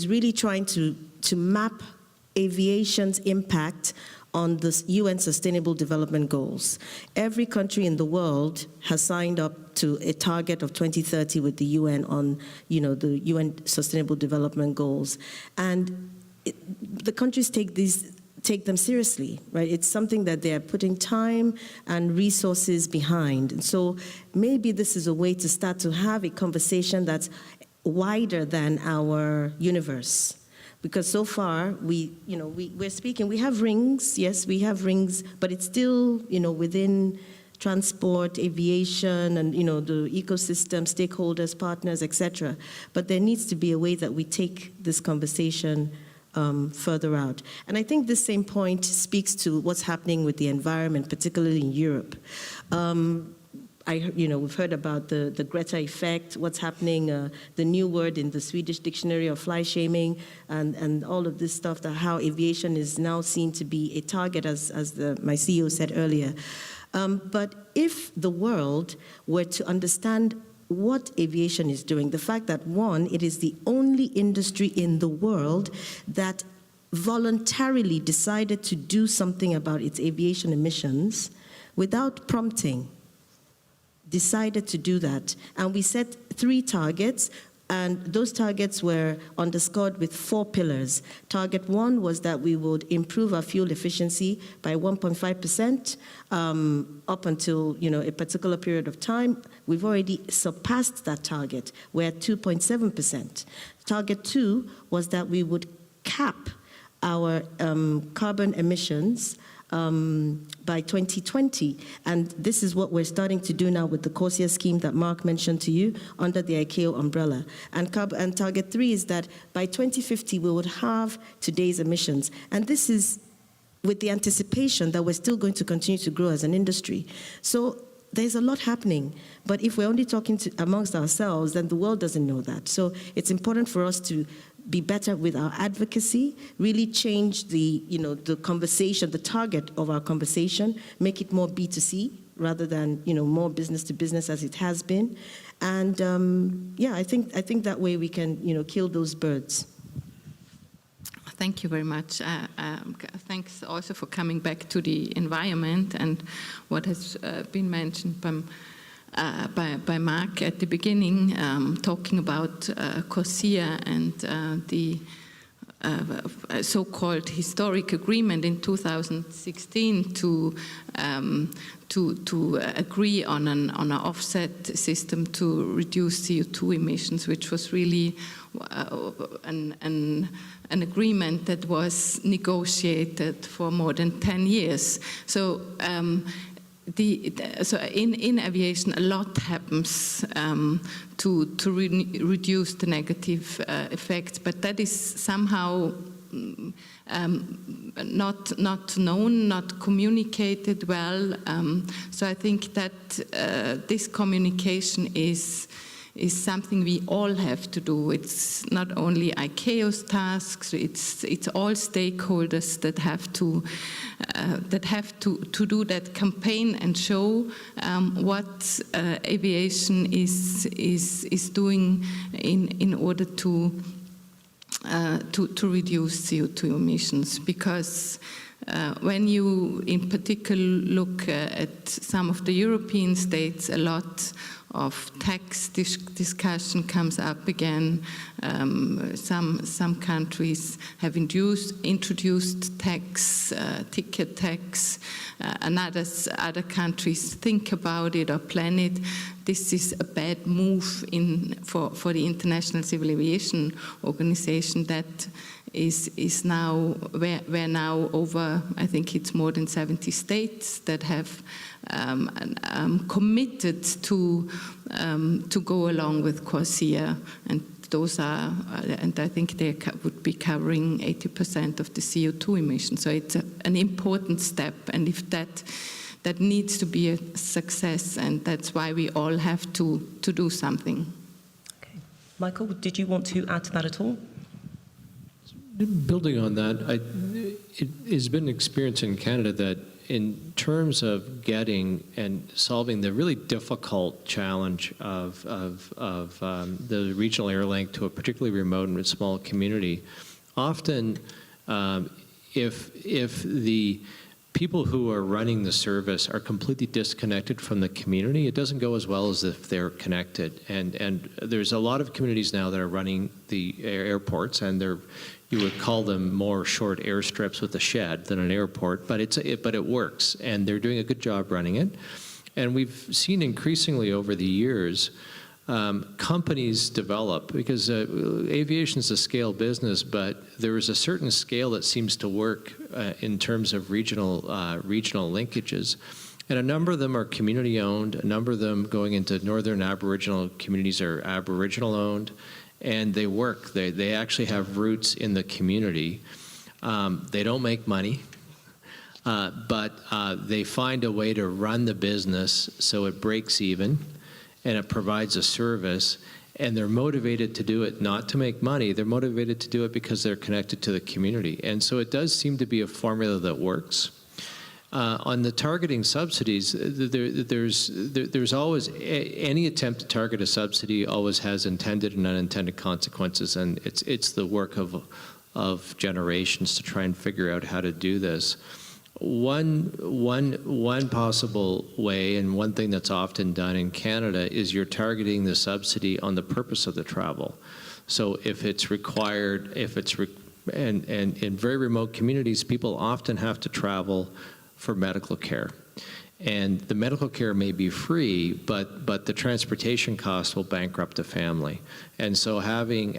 really trying to map aviation's impact on the UN Sustainable Development Goals. Every country in the world has signed up to a target of 2030 with the UN on, you know, the UN Sustainable Development Goals. And the countries take them seriously, right? It's something that they're putting time and resources behind. And so maybe this is a way to start to have a conversation that's wider than our universe. Because so far, we're speaking, we have rings, yes, we have rings, but it's still, you know, within transport, aviation, and, you know, the ecosystem, stakeholders, partners, etc. But there needs to be a way that we take this conversation further out. And I think this same point speaks to what's happening with the environment, particularly in Europe. We've heard about the Greta effect, what's happening, the new word in the Swedish dictionary of fly shaming, and all of this stuff, that how aviation is now seen to be a target, as my CEO said earlier. But if the world were to understand what aviation is doing, the fact that, one, it is the only industry in the world that voluntarily decided to do something about its aviation emissions without prompting, decided to do that. And we set 3 targets, and those targets were underscored with 4 pillars. Target 1 was that we would improve our fuel efficiency by 1.5% up until, you know, a particular period of time. We've already surpassed that target. We're at 2.7%. Target 2 was that we would cap our carbon emissions by 2020. And this is what we're starting to do now with the CORSIA scheme that Mark mentioned to you under the ICAO umbrella. And target 3 is that by 2050, we would have today's emissions. And this is with the anticipation that we're still going to continue to grow as an industry. So there's a lot happening, but if we're only talking amongst ourselves, then the world doesn't know that. So it's important for us to be better with our advocacy, really change the conversation, the target of our conversation, make it more B2C rather than, you know, more business to business as it has been. And I think that way we can, you know, kill those birds. Thank you very much. Thanks also for coming back to the environment and what has been mentioned by Mark at the beginning, talking about CORSIA and the so-called historic agreement in 2016 to agree on an offset system to reduce CO2 emissions, which was really an agreement that was negotiated for more than 10 years. So so in aviation, a lot happens to reduce the negative effects, but that is somehow not known, not communicated well. So I think that this communication is something we all have to do. It's not only ICAO's tasks, it's all stakeholders that have to do that campaign and show what aviation is doing in order to reduce CO2 emissions. Because when you in particular look at some of the European states, a lot of tax discussion comes up again. Some countries have introduced tax, ticket tax, and other countries think about it or plan it. This is a bad move for the International Civil Aviation Organization that is now, we're now over, I think it's more than 70 states that have committed to go along with CORSIA, and those are, and I think they would be covering 80% of the CO2 emissions. So it's an important step, and if that needs to be a success, and that's why we all have to do something. Okay. Michael, did you want to add to that at all? Building on that, it has been an experience in Canada that in terms of getting and solving the really difficult challenge of the regional air link to a particularly remote and small community, often if the people who are running the service are completely disconnected from the community, it doesn't go as well as if they're connected. And there's a lot of communities now that are running the airports, and you would call them more short airstrips with a shed than an airport, but it works, and they're doing a good job running it. And we've seen increasingly over the years companies develop, because aviation is a scale business, but there is a certain scale that seems to work in terms of regional linkages. And a number of them are community-owned, a number of them going into northern Aboriginal communities are Aboriginal-owned, and they work. They actually have roots in the community. They don't make money, but they find a way to run the business so it breaks even, and it provides a service, and they're motivated to do it not to make money. They're motivated to do it because they're connected to the community. And so it does seem to be a formula that works. On the targeting subsidies, there's always, any attempt to target a subsidy always has intended and unintended consequences, and it's the work of generations to try and figure out how to do this. One possible way, and one thing that's often done in Canada, is you're targeting the subsidy on the purpose of the travel. So if it's required, and in very remote communities, people often have to travel for medical care. And the medical care may be free, but the transportation costs will bankrupt the family. And so having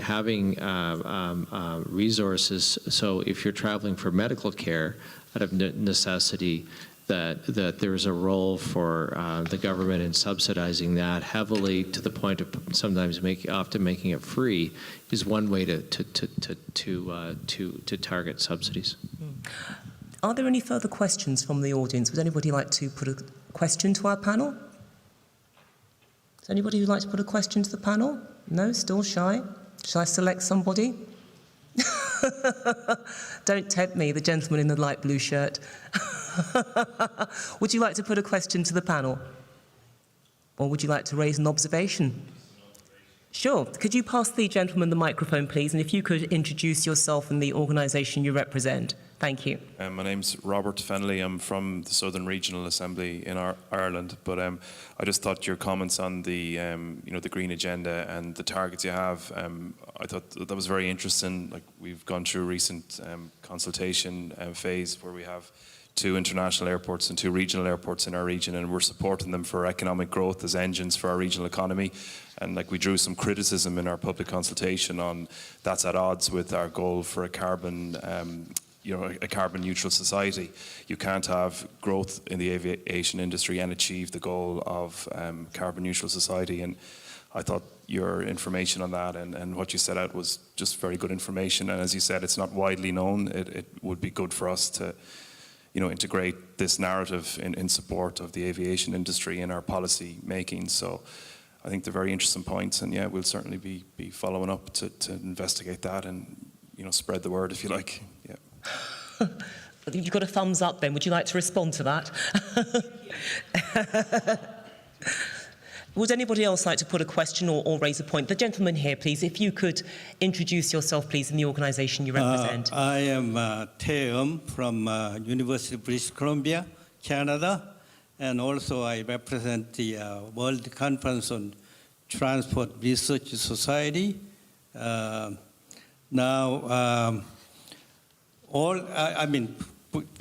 resources, so if you're traveling for medical care out of necessity, that there's a role for the government in subsidizing that heavily to the point of sometimes often making it free, is one way to target subsidies. Are there any further questions from the audience? Would anybody like to put a question to our panel? Is anybody who'd like to put a question to the panel? No, still shy? Shall I select somebody? Don't tempt me, the gentleman in the light blue shirt. Would you like to put a question to the panel? Or would you like to raise an observation? Sure. Could you pass the gentleman the microphone, please? And if you could introduce yourself and the organisation you represent. Thank you. My name's Robert Fennelly. I'm from the Southern Regional Assembly in Ireland. But I just thought your comments on the the green agenda and the targets you have, I thought that was very interesting. Like, we've gone through a recent consultation phase where we have 2 international airports and 2 regional airports in our region, and we're supporting them for economic growth as engines for our regional economy. And we drew some criticism in our public consultation on that's at odds with our goal for a carbon neutral society. You can't have growth in the aviation industry and achieve the goal of carbon neutral society. And I thought your information on that and what you set out was just very good information. And as you said, it's not widely known. It would be good for us to integrate this narrative in support of the aviation industry in our policy making. So I think they're very interesting points, and yeah, we'll certainly be following up to investigate that and, you know, spread the word, if you like. Yeah. You've got a thumbs up then. Would you like to respond to that? Would anybody else like to put a question or raise a point? The gentleman here, please, if you could introduce yourself, please, and the organisation you represent. I am Tae from University of British Columbia, Canada, and also I represent the World Conference on Transport Research Society.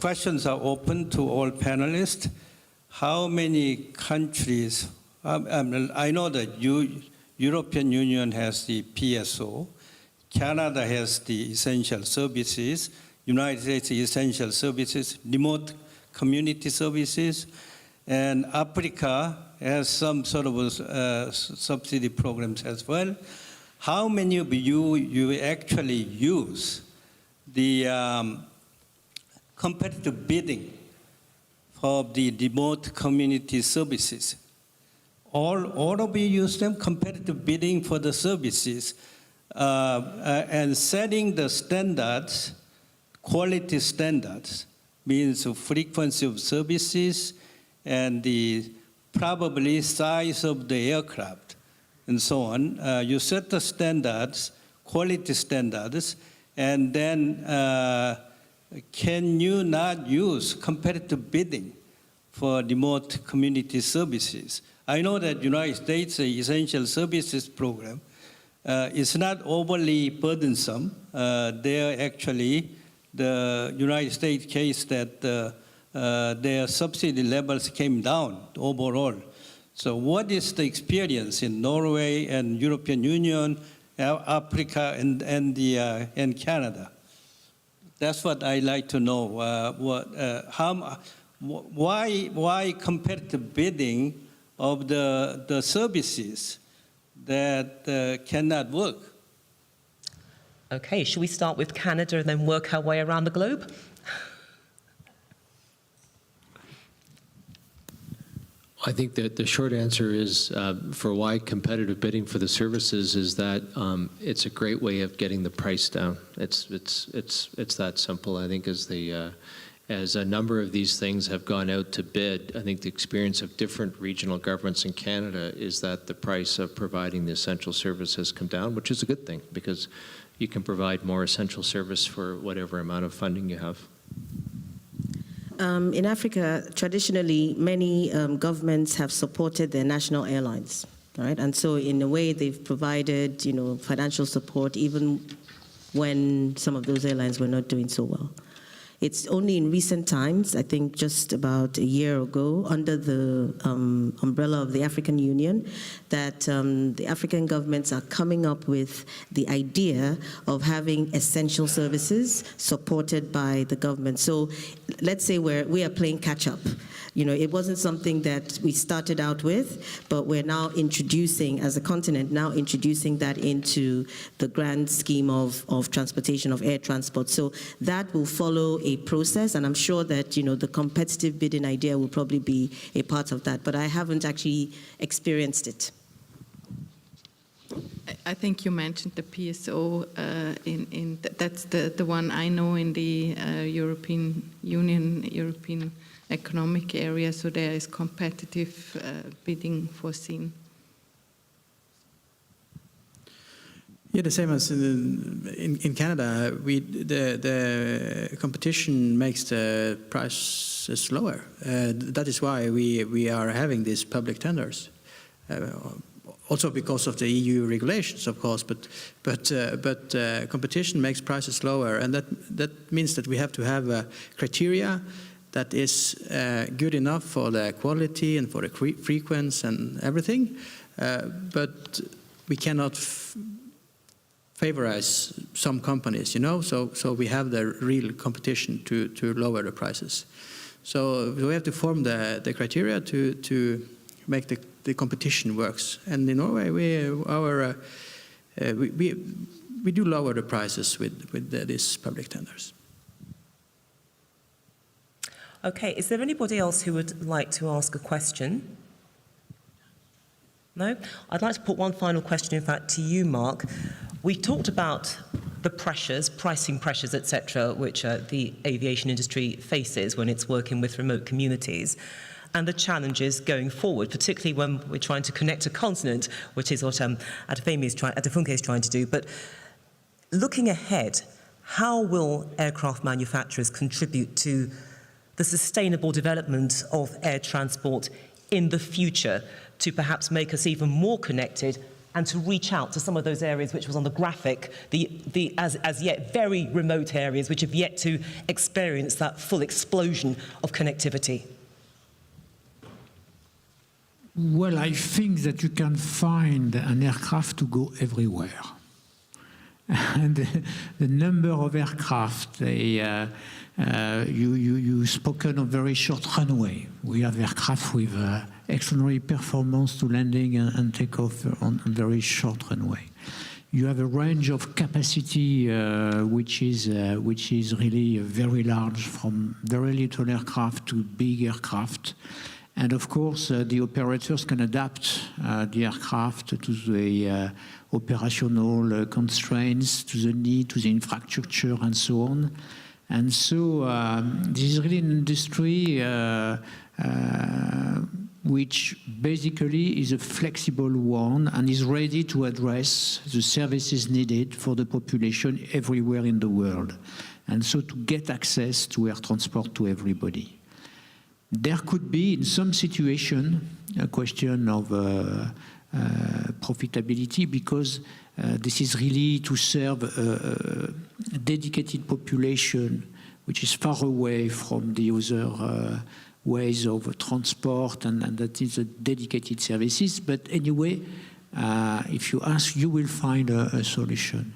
Questions are open to all panelists. How many countries? I know that European Union has the PSO, Canada has the essential services, United States essential services, remote community services, and Africa has some sort of subsidy programs as well. How many of you actually use the competitive bidding for the remote community services? All of you use them, competitive bidding for the services, and setting the standards, quality standards, means frequency of services and the probably size of the aircraft and so on. You set the standards, quality standards, and then can you not use competitive bidding for remote community services? I know that United States Essential Services Program is not overly burdensome. There actually, the United States case that their subsidy levels came down overall. So what is the experience in Norway and European Union, Africa, and Canada? That's what I'd like to know. Why competitive bidding of the services that cannot work? Okay, should we start with Canada and then work our way around the globe? I think that the short answer is for why competitive bidding for the services is that it's a great way of getting the price down. It's that simple. I think as a number of these things have gone out to bid, I think the experience of different regional governments in Canada is that the price of providing the essential service has come down, which is a good thing because you can provide more essential service for whatever amount of funding you have. In Africa, traditionally, many governments have supported their national airlines, right? And so, in a way, they've provided, financial support even when some of those airlines were not doing so well. It's only in recent times, I think just about a year ago, under the umbrella of the African Union, that the African governments are coming up with the idea of having essential services supported by the government. So let's say we are playing catch-up. It wasn't something that we started out with, but we're now introducing, as a continent, introducing that into the grand scheme of transportation, of air transport. So that will follow a process, and I'm sure that, the competitive bidding idea will probably be a part of that, but I haven't actually experienced it. I think you mentioned the PSO, that's the one I know in the European Union, European Economic Area, so there is competitive bidding foreseen. Yeah, the same as in Canada. The competition makes the prices lower. That is why we are having these public tenders. Also because of the EU regulations, of course, but competition makes prices lower, and that means that we have to have a criteria that is good enough for the quality and for the frequency and everything, but we cannot favorize some companies, so we have the real competition to lower the prices. So we have to form the criteria to make the competition works. And in Norway, we do lower the prices with these public tenders. Okay, is there anybody else who would like to ask a question? No? I'd like to put one final question, in fact, to you, Mark. We've talked about the pressures, pricing pressures, etc., which the aviation industry faces when it's working with remote communities, and the challenges going forward, particularly when we're trying to connect a continent, which is what Adefunke is trying to do. But looking ahead, how will aircraft manufacturers contribute to the sustainable development of air transport in the future to perhaps make us even more connected and to reach out to some of those areas which was on the graphic, the as yet very remote areas which have yet to experience that full explosion of connectivity? Well, I think that you can find an aircraft to go everywhere. And the number of aircraft, you spoken of very short runway. We have aircraft with extraordinary performance to landing and takeoff on a very short runway. You have a range of capacity which is really very large, from very little aircraft to big aircraft. And of course, the operators can adapt the aircraft to the operational constraints, to the need, to the infrastructure, and so on. And so this is really an industry which basically is a flexible one and is ready to address the services needed for the population everywhere in the world. And so to get access to air transport to everybody. There could be, in some situation, a question of profitability, because this is really to serve a dedicated population which is far away from the other ways of transport, and that is a dedicated services. But anyway, if you ask, you will find a solution.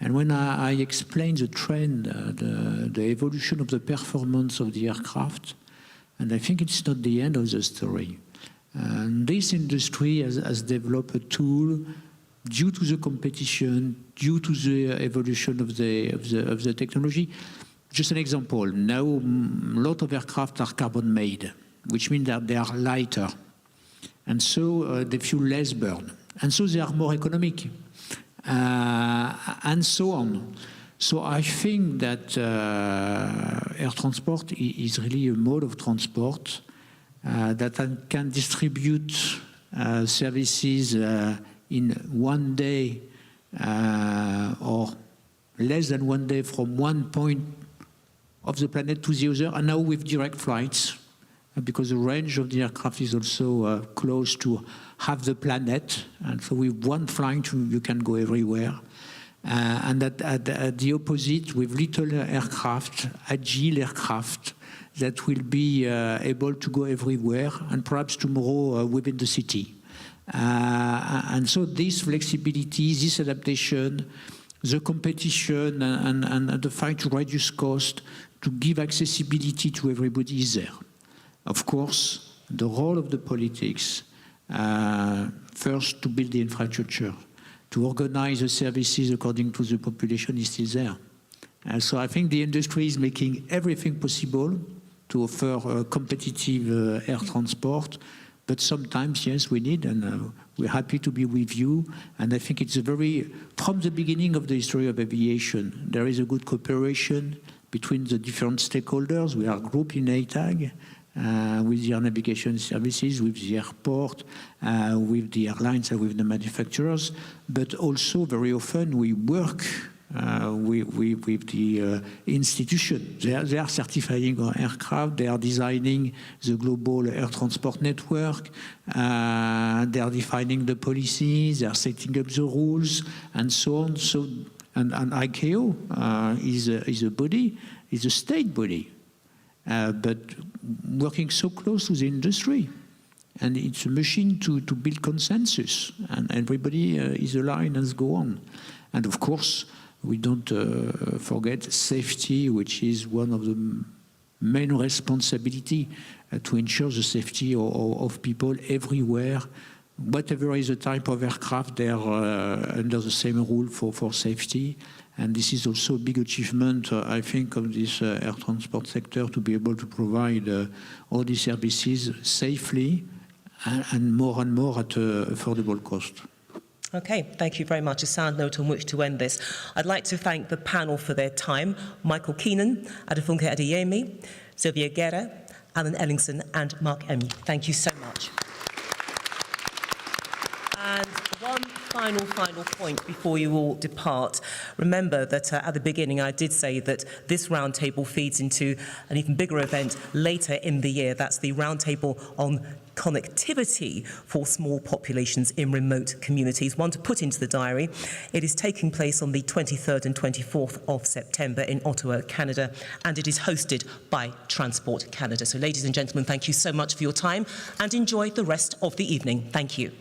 And when I explain the trend, the evolution of the performance of the aircraft, and I think it's not the end of the story. This industry has developed a tool due to the competition, due to the evolution of the technology. Just an example, now a lot of aircraft are carbon made, which means that they are lighter. And so they fuel less burn. And so they are more economic. And so on. So I think that air transport is really a mode of transport that can distribute services in one day or less than one day from one point of the planet to the other, and now with direct flights, because the range of the aircraft is also close to half the planet, and so with one flight you can go everywhere. And at the opposite, with little aircraft, agile aircraft, that will be able to go everywhere, and perhaps tomorrow within the city. And so this flexibility, this adaptation, the competition, and the fight to reduce cost, to give accessibility to everybody is there. Of course, the role of the politics, first to build the infrastructure, to organize the services according to the population is still there. So I think the industry is making everything possible to offer competitive air transport, but sometimes, yes, we need, and we're happy to be with you. And I think it's from the beginning of the history of aviation, there is a good cooperation between the different stakeholders. We are a group in ATAG, with the air navigation services, with the airport, with the airlines and with the manufacturers, but also very often we work with the institution. They are certifying our aircraft, they are designing the global air transport network, they are defining the policies, they are setting up the rules, and so on. So, and ICAO is a body, is a state body. But working so close to the industry. And it's a machine to build consensus. And everybody is aligned and go on. And of course, we don't forget safety, which is one of the main responsibility to ensure the safety of people everywhere. Whatever is the type of aircraft, they are under the same rule for safety. And this is also a big achievement, I think, of this air transport sector, to be able to provide all these services safely and more at affordable cost. Okay, thank you very much. A sound note on which to end this. I'd like to thank the panel for their time. Michael Keenan, Adefunke Adeyemi, Sylvia Guerra, Alan Ellingson and Mark Emmy. Thank you so much. And one final point before you all depart. Remember that at the beginning I did say that this roundtable feeds into an even bigger event later in the year. That's the roundtable on connectivity for small populations in remote communities, one to put into the diary. It is taking place on the 23rd and 24th of September in Ottawa, Canada, and it is hosted by Transport Canada. So ladies and gentlemen, thank you so much for your time and enjoy the rest of the evening. Thank you.